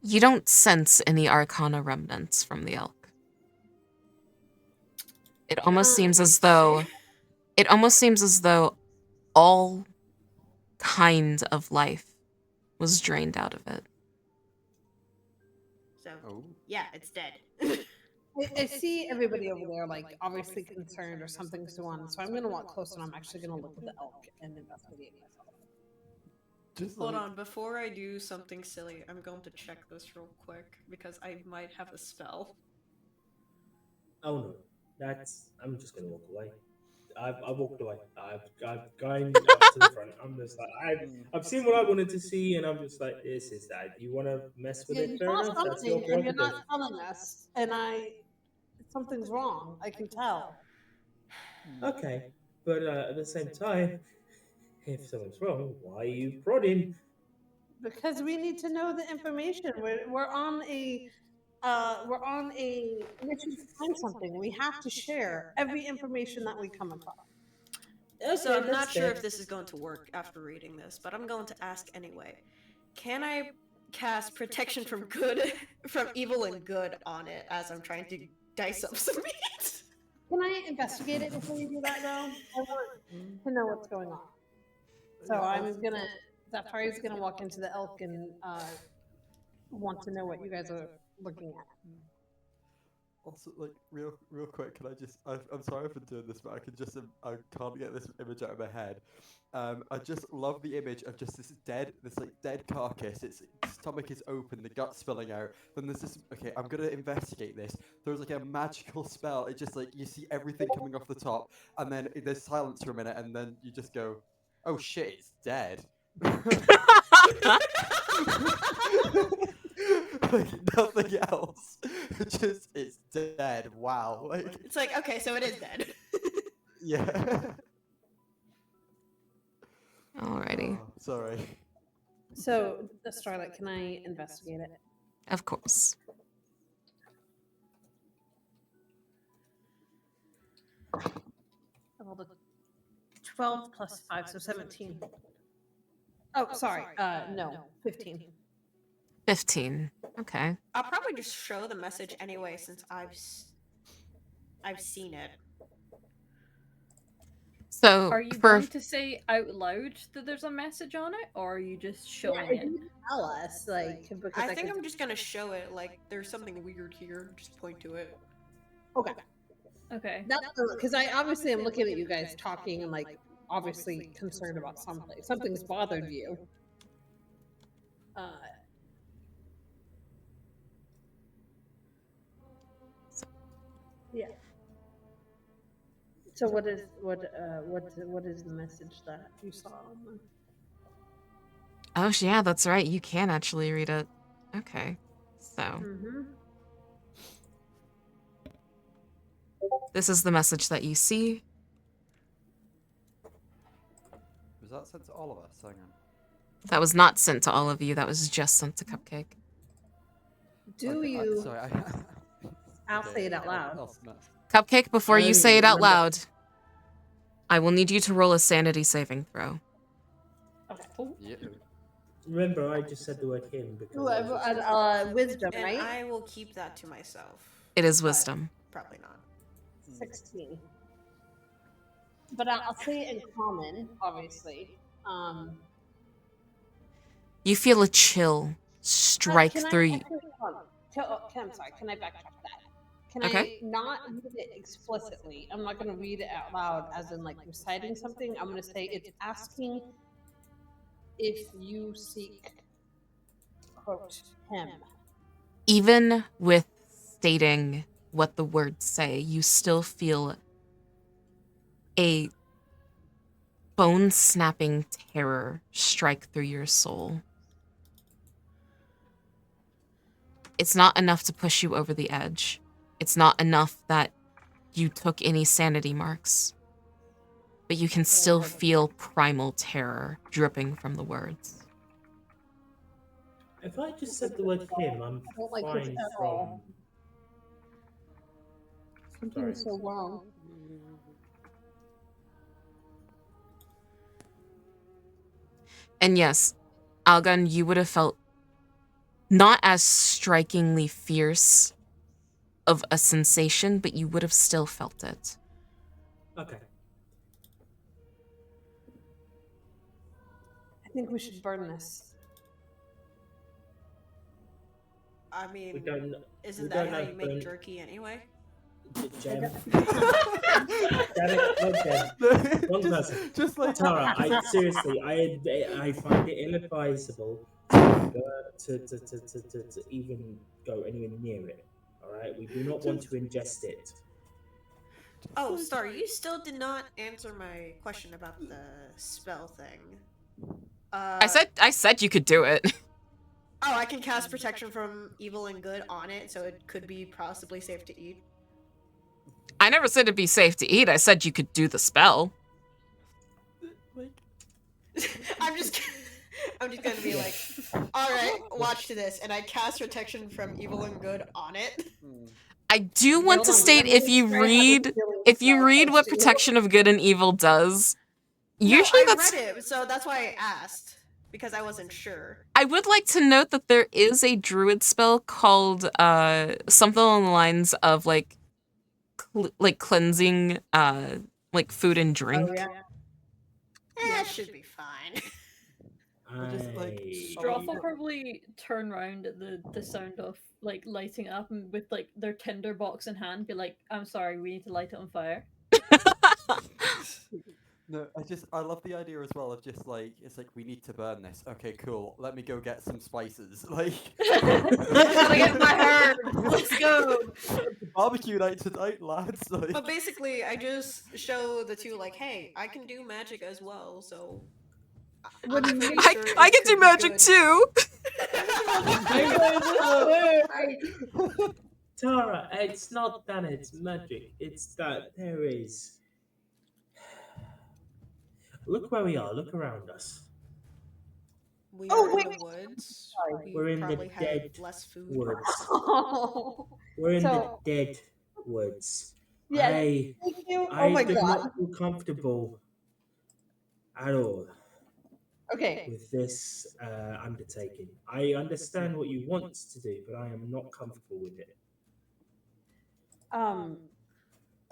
You don't sense any arcana remnants from the elk. It almost seems as though all kind of life was drained out of it. So, Oh. yeah, it's dead. I see everybody over there, like obviously concerned or something's going on. So I'm gonna walk closer and I'm actually gonna look at the elk and investigate myself. Just Hold like- on, before I do something silly, I'm going to check this real quick because I might have a spell. Oh no, I'm just gonna walk away. I walked away. I've gone up to the front. I'm just like I've seen what I wanted to see, and I'm just like, this is that. You want to mess with Yeah, it? you Fair saw enough. That's your something and you're prerogative. not telling us, and something's wrong. I can tell. Okay, but at the same time, if something's wrong, why are you prodding? Because we need to know the information. We're on a mission to find something. We have to share every information that we come across. Okay, So I'm not that's sure fair. if this is going to work after reading this, but I'm going to ask anyway. Can I cast protection from good, from evil and good on it as I'm trying to dice up some meat? Can I investigate it before we do that, though? I want to know what's going on. So Zafari's gonna walk into the elk and want to know what you guys are looking at. Also, like, real quick, can I just? I'm sorry for doing this, but I can just. I can't get this image out of my head. I just love the image of just this dead carcass. Its stomach is open, the gut's spilling out. Then there's this. Okay, I'm gonna investigate this. There's like a magical spell. It just like you see everything coming off the top, and then there's silence for a minute, and then you just go, "Oh shit, it's dead." Like nothing else. It's dead. Wow. Like It's like, okay, so it is dead. yeah. Alrighty. Oh, sorry. So, Starlight, can I investigate it? Of course. I rolled a 12 plus 5, so 17. Oh, sorry. No, 15. 15. Okay. I'll probably just show the message anyway since I've seen it. So Are you for going to say out loud that there's a message on it, or are you just showing Yeah, it? you tell us, like, because I think I'm just gonna show it. Like, there's something weird here. Just point to it. Okay. Okay. Because I obviously am looking at you guys talking and like obviously concerned about something. Something's bothered you. Yeah. So what is the message that you saw? oh yeah, that's right. You can actually read it. Okay. So Mm-hmm. this is the message that you see. Was that sent to all of us? Hang on. That was not sent to all of you. That was just sent to Cupcake. Do Okay, you? sorry. I'll say it out loud. Cupcake, before you say it out remember- loud, I will need you to roll a sanity saving throw. Okay. Yeah. Remember, I just said the word him because Ooh, I was just- wisdom, And right? I will keep that to myself. It is wisdom. Probably not. 16. But I'll say it in common, obviously. You feel a chill strike Can I- through you. actually, hold on. I'm sorry. Can I backtrack that? Can Okay. I not read it explicitly? I'm not going to read it out loud as in like reciting something. I'm going to say it's asking if you seek, quote, him. Even with stating what the words say, you still feel a bone-snapping terror strike through your soul. It's not enough to push you over the edge. It's not enough that you took any sanity marks. But you can still feel primal terror dripping from the words. If I just said the word him, I'm I don't like this fine at from. all. Something Sorry. so wrong. And yes, Algun, you would have felt not as strikingly fierce of a sensation, but you would have still felt it. Okay. I think we should burn this. I mean, We don't. isn't we that don't how have you make burn- jerky anyway? Gem. Damn it, not Gem. One person. Just like Tara, I seriously, I find it ill-advisable to even go anywhere near it. All right, we do not want to ingest it. Oh, sorry, you still did not answer my question about the spell thing. I said you could do it. Oh, I can cast protection from evil and good on it, so it could be possibly safe to eat. I never said it'd be safe to eat. I said you could do the spell. Like, I'm just gonna be like, all right, watch to this, and I cast protection from evil and good on it. I do want to Hold on, state let me try how the healing spell read what goes to- protection of good and evil does, No, usually I that's read it, so that's why I asked because I wasn't sure. I would like to note that there is a druid spell called something along the lines of like cleansing like food and drink. Oh, yeah. It should be fine. just, like, Stroff will probably turn around at the sound of like lighting up and with like their tinder box in hand be like, I'm sorry, we need to light it on fire. No, I love the idea as well of just like, it's like, we need to burn this. Okay, cool. Let me go get some spices. Like, Gotta get my herb. Let's go. barbecue night tonight, lads. Like, But basically, I just show the two like, hey, I can do magic as well, so. I'm pretty sure I it can could do be magic good. too. Tara, it's not that it's magic. It's that there is. Look where we are. Look around us. We Oh, are wait. in the woods. Sorry. We We're in the probably have dead less food. woods. Oh, We're in So- the dead woods. yes. I Thank you. I Oh my did god. not feel comfortable at all Okay. with this undertaking. I understand what you want to do, but I am not comfortable with it.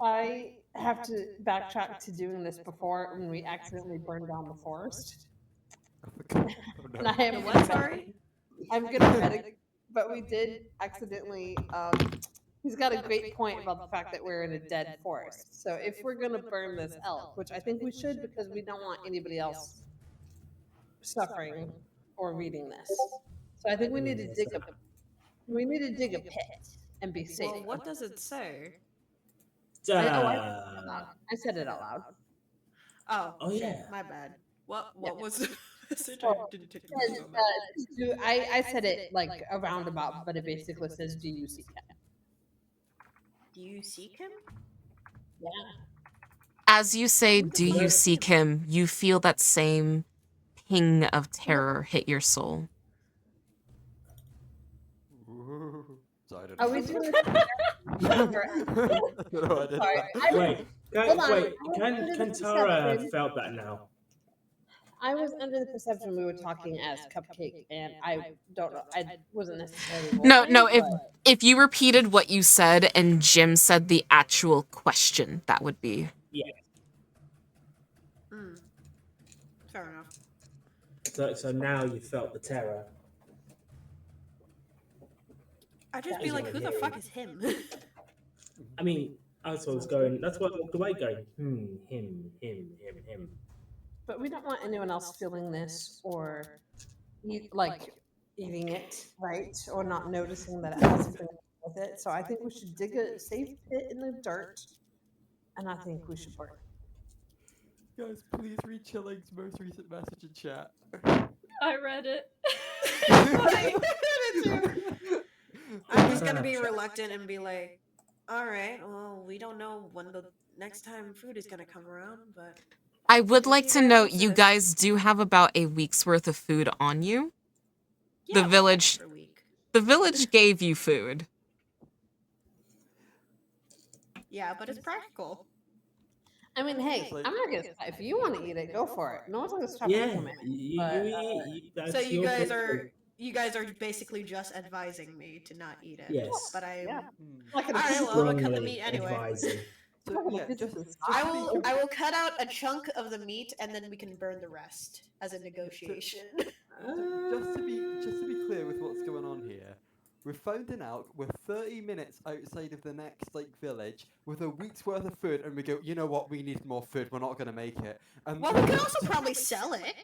I have to backtrack to doing this before when we accidentally burned down the forest. oh, And no. I am What? Sorry. I'm gonna medic, but we did accidentally. He's got a great point about the fact that we're in a dead forest. So if we're gonna burn this elk, which I think we should because we don't want anybody else suffering or reading this. So I think we need to dig a pit and be safe. Well, what does it say? I said it out loud. Oh, shit, yeah. my bad. What was the message? I didn't take It notes says, on that. I said it like a roundabout, but it basically says, "Do you seek him?" Do you seek him? Yeah. As you say, do you seek him? You feel that same ping of terror hit your soul. Ooh. Sorry, I don't Are know. we doing I don't know, I did Sorry, that. Wait, Hold on. can Tara felt that now? I was under the perception we were talking as Cupcake, and I don't know. I wasn't necessarily. No, roleplaying, but- if you repeated what you said and Jim said the actual question, that would be. Fair enough. So now you felt the terror. I'd just be like, who the fuck is him? I mean, I was going. That's why I walked away going. Him. But we don't want anyone else feeling this or eating it, right? Or not noticing that it has something with it. So I think we should dig a safe pit in the dirt, and I think we should burn it. Guys, please read Chilling's most recent message in chat. I read it. I'm just gonna be reluctant and be like, all right, well, we don't know when the next time food is gonna come around, but I would like to note you Yes. guys do have about a week's worth of food on you. yeah, The village- for a week. The village gave you food. Yeah, but it's practical. I mean, hey, Like- I'm not gonna. If you want to eat it, go for it. No one's gonna stop you Yeah, from it. that's So you your guys victory. are basically just advising me to not eat it. Yes. But I Yeah. Hmm. Not gonna Alright, keep well, I'm gonna cut the Strongly meat anyway. advising. So, yeah, just I will cut out a chunk of the meat and then we can burn the rest as a negotiation. just to be clear with what's going on here, we're finding out we're 30 minutes outside of the next village with a week's worth of food, and we go, you know what? We need more food. We're not gonna make it. And Well, we could also probably sell it.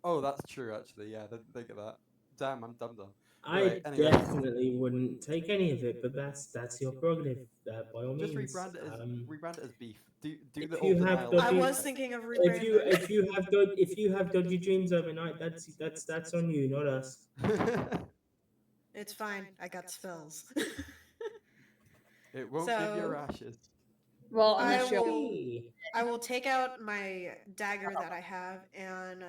Oh, that's true. Actually, yeah. Think of that. Damn, I'm dumb. I Right, anyway. definitely wouldn't take any of it, but that's your prerogative. By all Just means, rebrand it as beef. Do the if you old have denial. I dodgy, was thinking of if you rebranding. if you have if you have dodgy dreams overnight, that's on you, not us. It's fine. I got spells. It won't give you So rashes. Well, I unless you will Hey. I will take out my dagger that I have and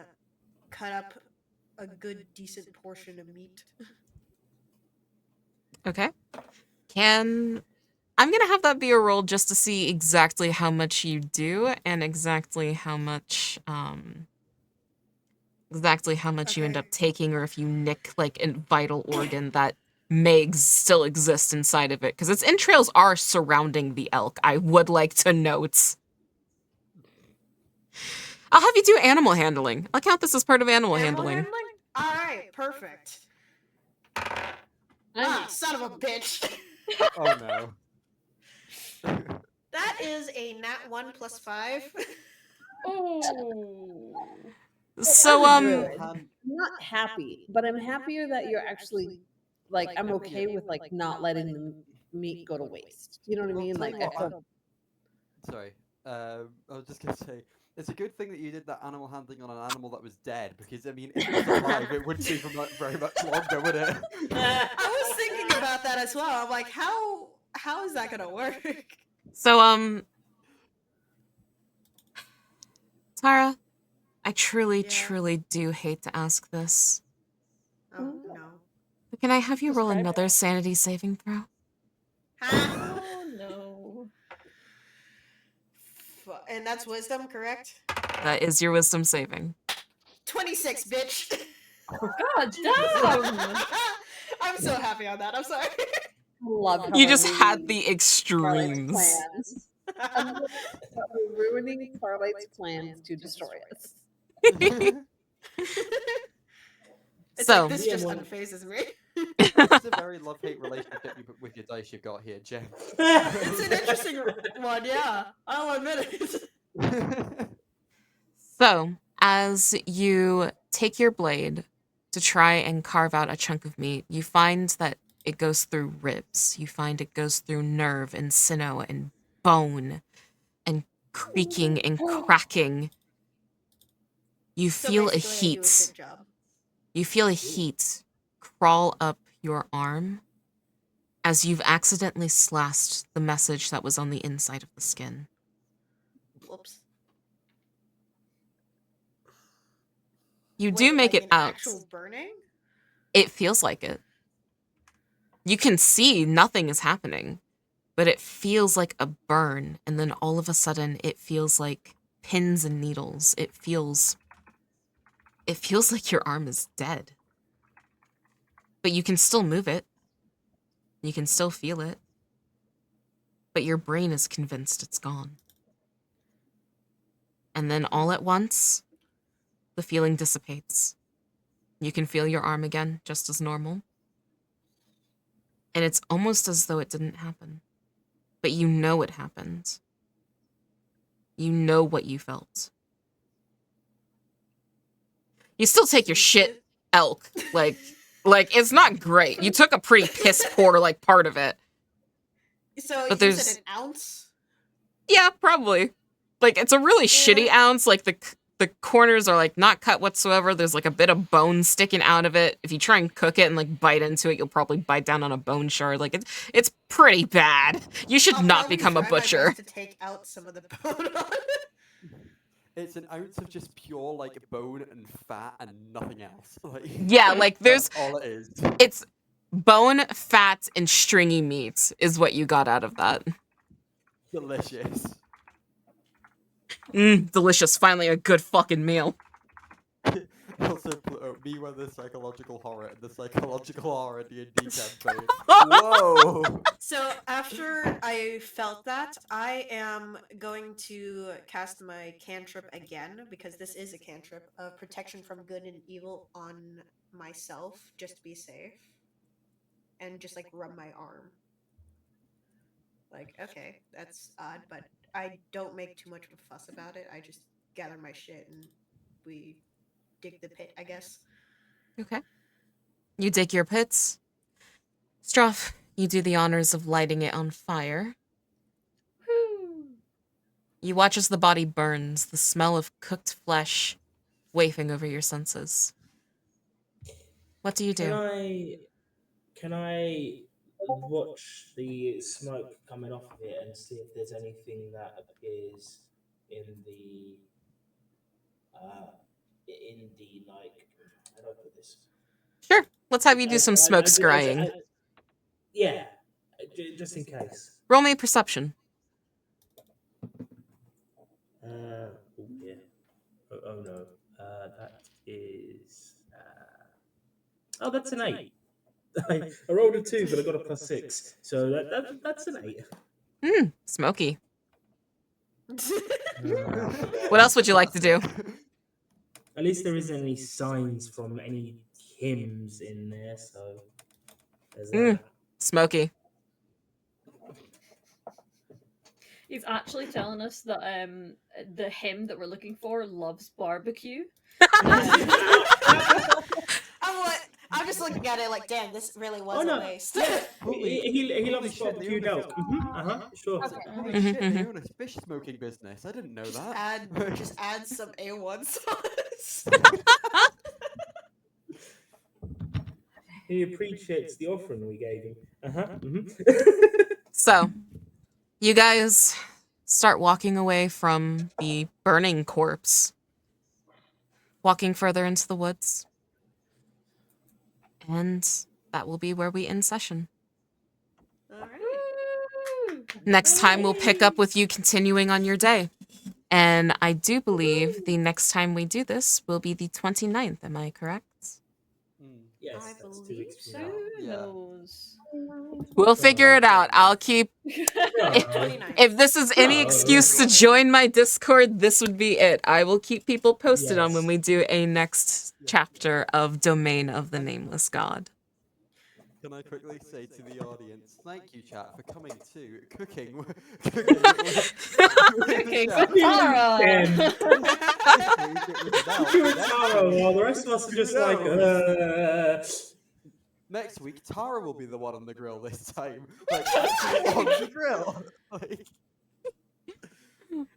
cut up a good decent portion of meat. Okay. I'm gonna have that be a roll just to see exactly how much you do and exactly how much you end Okay. up taking, or if you nick like a vital organ that may still exist inside of it, because its entrails are surrounding the elk. I would like to note. I'll have you do animal handling. I'll count this as part of animal handling. handling? Alright, perfect. Ah, son of a bitch. Oh no. That is a nat 1 plus 5. Oh. So I'm good. Han- I'm not happy, but I'm happier that you're actually like I'm okay with like not letting the meat go to waste. You know what I Well, mean? tell Like you I what, feel Sorry. I was just gonna say, it's a good thing that you did that animal handling on an animal that was dead, because I mean, if it was alive, it wouldn't be for very much longer, would it? I was thinking about that as well. I'm like, how is that gonna work? So Tara, I truly, Yeah. truly do hate to ask this, Oh no. but can I have you Just roll try it. another sanity saving throw? Ha! Oh no. And that's wisdom, correct? That is your wisdom saving. 26, bitch. God damn! I'm so happy on that. I'm sorry. love how You we're just had ruining the Starlight's extremes. plans. I'm loving how we're ruining Starlight's plans to destroy us. It's So, like this Yeah, just well- unfazes me. It's a very love-hate relationship with your dice you've got here, Jen. It's an interesting one, yeah. I'll admit it. so as you take your blade to try and carve out a chunk of meat, you find that it goes through ribs. You find it goes through nerve and sinew and bone and creaking and cracking. You So feel a basically, I do a heat. good job. You feel a heat crawl up your arm as you've accidentally slashed the message that was on the inside of the skin. Whoops. You do make like it an out. actual burning? It feels like it. You can see nothing is happening, but it feels like a burn, and then all of a sudden it feels like pins and needles. It feels like your arm is dead. But you can still move it. You can still feel it. But your brain is convinced it's gone. And then all at once, the feeling dissipates. You can feel your arm again, just as normal. And it's almost as though it didn't happen. But you know it happened. You know what you felt. You still take your shit, elk. Like it's not great. You took a pretty piss poor like part of it. So But you there's- said an ounce? Yeah, probably. Like it's a really shitty ounce. Like the corners are like not cut whatsoever. There's like a bit of bone sticking out of it. If you try and cook it and like bite into it, you'll probably bite down on a bone shard. Like it's pretty bad. You should I'll not probably become a try my butcher. best to take out some of the bone on it. It's an ounce of just pure like bone and fat and nothing else. Like, Yeah, like there's that's all it is. it's bone, fat, and stringy meat is what you got out of that. Delicious. Delicious. Finally a good fucking meal. Also, me with the psychological horror and the psychological horror D&D campaign. Whoa! So after I felt that, I am going to cast my cantrip again, because this is a cantrip of protection from good and evil on myself, just to be safe. And just like rub my arm. Like, okay, that's odd, but I don't make too much of a fuss about it. I just gather my shit and we dig the pit, I guess. Okay. You dig your pits. Struff, you do the honors of lighting it on fire. Woo. You watch as the body burns, the smell of cooked flesh wafting over your senses. What do you Can do? I watch the smoke coming off of it and see if there's anything that appears in the like, how do I put this? Sure, let's have you do some smoke scrying. Yeah, just in case. Roll me perception. Oh yeah. Oh no. That is. Oh, that's an 8. I rolled a 2, but I got a +6, so that's an 8. Smoky. Uh, What else would you like to do? At least there isn't any signs from any hymns in there, so there's that. Smoky. He's actually telling us that the hymn that we're looking for loves barbecue. I'm just looking at it like, damn, this really was Oh, no. a waste. He loves shit, barbecued they own elk. a- Sure. Okay. Holy Mhm, shit, they mhm. own a fish smoking business. I didn't know that. Just add some A1 sauce. He appreciates the offering we gave him. So, you guys start walking away from the burning corpse, walking further into the woods. And that will be where we end session. All right. Woo! Next time, we'll pick up with you continuing on your day. And I do believe the next time we do this will be the 29th. Am I correct? Yes, I that's 2 believe weeks from so. now. Who Yeah. knows? We'll figure it out. I'll keep. Yeah. 29. If this is any No. excuse to join my Discord, this would be it. I will keep people posted on when Yes. we do a next chapter of Domain of the Nameless God. Can I quickly say to the audience, thank you, chat, for coming to cooking. Cooking with Tara! You and Tara, while the rest of us are just like, Next week, Tara will be the one on the grill this time. Like, actually on the grill. Like,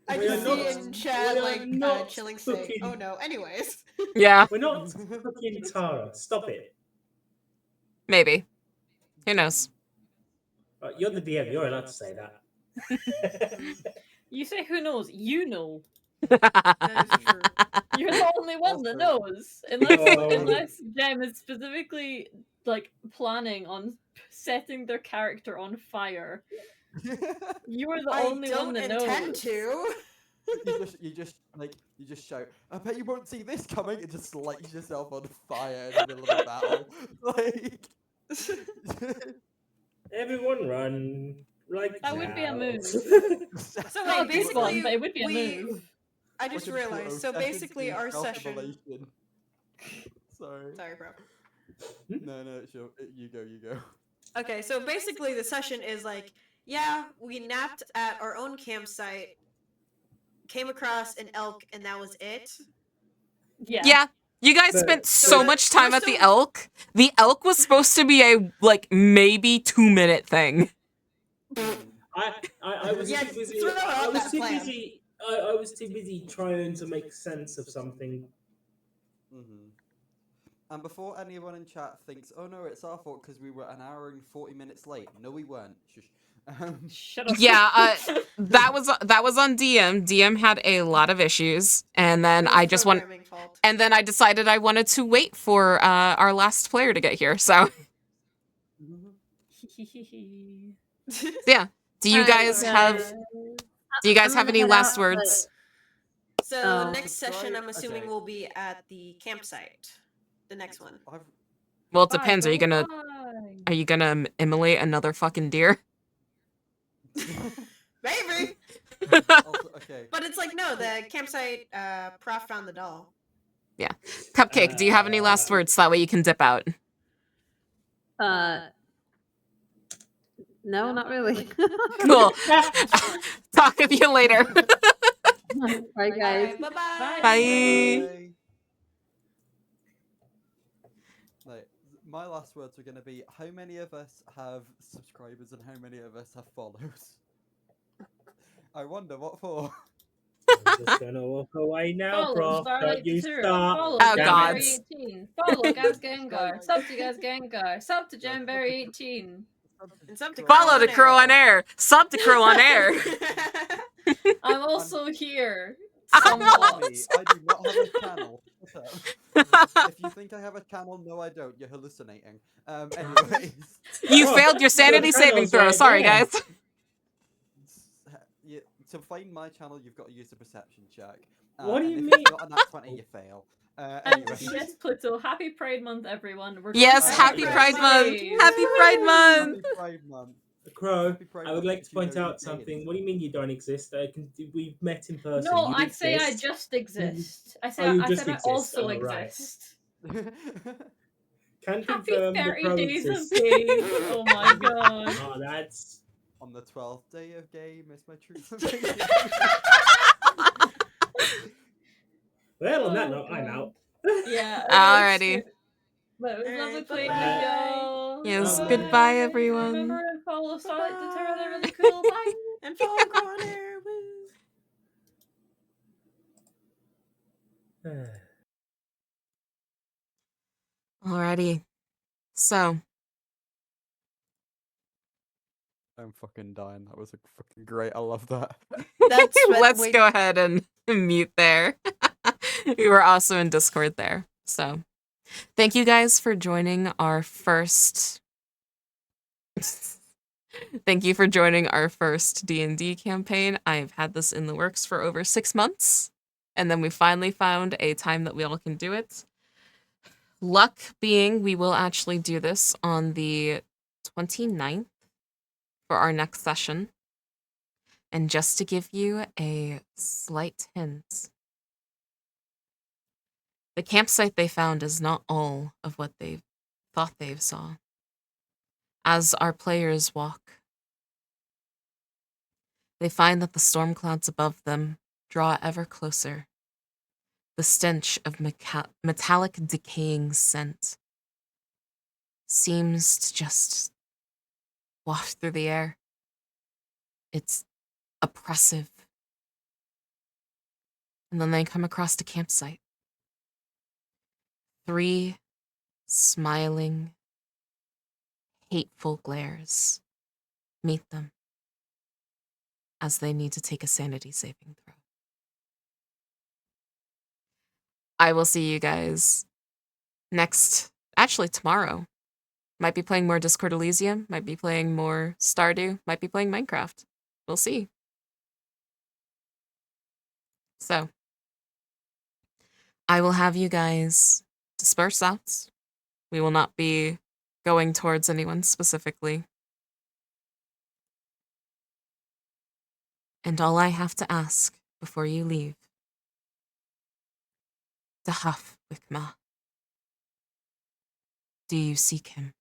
I We just are see not- in chat we are like not chilling steak. cooking. Oh no. Anyways. Yeah, We're not fucking Tara. Stop it. maybe. Who knows? You're the DM. You're allowed to say that. You say who knows? You know. That is true. You're the only one that Also- knows. Unless Oh. unless Jem is specifically like planning on setting their character on fire. You are the I only one don't that intend knows. to. you just shout, I bet you won't see this coming, and just light yourself on fire in the middle of a battle. Like, Everyone run. Like That would be a now. move. So Not wait, a good one, basically, but it would be a we. move. I just fucking photo realized. So sessions basically, in our session. self-immolation. Sorry. Sorry, bro. No, sure. You go. Okay, so basically, the session is like, yeah, we napped at our own campsite, came across an elk, and that was it. Yeah. You guys But- spent So so we're- much time we're at the still- elk. The elk was supposed to be a, like, maybe 2-minute thing. I was Yeah, too busy. throw out I was that too plan. busy. I was too busy trying to make sense of something. And before anyone in chat thinks, oh no, it's our fault because we were an hour and 40 minutes late. No, we weren't. Shush. Shut up. Yeah, that was on DM. DM had a lot of issues, and then It was I just want, programming fault. and then I decided I wanted to wait for our last player to get here. So yeah, do you guys have any last words? So Oh. next session, I'm Subscribe- assuming okay. will be at the campsite. The next one. Well, it depends. Are you gonna Bye. immolate another fucking deer? Maybe. Also, okay. But it's like, no, the campsite, Prof found the doll. Cupcake, do you have any last words so that way you can dip out? No, not really. Cool. Talk with you later. Bye, guys. Alright, bye-bye. Bye. Like, my last words were going to be: how many of us have subscribers and how many of us have follows? I wonder what for. I'm just gonna walk away now, Follow bro. Starlight Don't you Tatura. start. Follow Oh, Damn it. Jamberry gods. 18. Follow Gaz Subscribe. Gengar. Sub to Gaz Gengar. Sub to Yeah, Jamberry 18. And some to Follow to Crow Crow on on Air. Sub to Crow on Air. I'm also here. I'm Unlike Somewhat. me, I do not have a channel. Shut up. If you think I have a channel, no, I don't. You're hallucinating. Anyways, You Bro, failed your sanity your saving channel's throw. right Sorry, there. guys. to find my channel, you've got to use a perception check. What do and you if mean? it's not an nat 20, you fail. And Anyways. yes, Pluto, happy Pride Month, everyone. We're Yes, going to happy get Pride Month. brave. Happy Pride Month. Happy Pride Month. Crow, Happy Pride I would Month like to if you know point your out something. What do you mean you don't exist? We've met in person. No, You I say I exist. just exist. I say Oh, you I just said I exist. also Oh, right. exist. Can Happy confirm the 30 Crow days of exists. game. Oh my god. Oh, that's On the 12th day of game is my truth. well. On that Oh, note, I'm God. out. Yeah. Alrighty. But it was Alright, lovely playing with bye-bye. y'all. Yes, Bye. goodbye, Remember everyone. and follow Starlight to Terra. They're really Bye. cool. Bye. And follow Crow on Air. Woo. Alrighty. So, I'm fucking dying. That was fucking great. I love that. That's what let's we- go ahead and mute there. We were also in Discord there. So, thank you guys for joining our first. Thank you for joining our first D&D campaign. I've had this in the works for over 6 months, and then we finally found a time that we all can do it. Luck being, we will actually do this on the 29th for our next session. And just to give you a slight hint, the campsite they found is not all of what they thought they saw. As our players walk, they find that the storm clouds above them draw ever closer. The stench of metallic decaying scent seems to just waft through the air. It's oppressive. And then they come across the campsite. 3 smiling, hateful glares meet them as they need to take a sanity saving throw. I will see you guys actually tomorrow. Might be playing more Discord Elysium, might be playing more Stardew, might be playing Minecraft. We'll see. So, I will have you guys disperse out. We will not be going towards anyone specifically. And all I have to ask before you leave, Dahaf Wikma, do you seek him?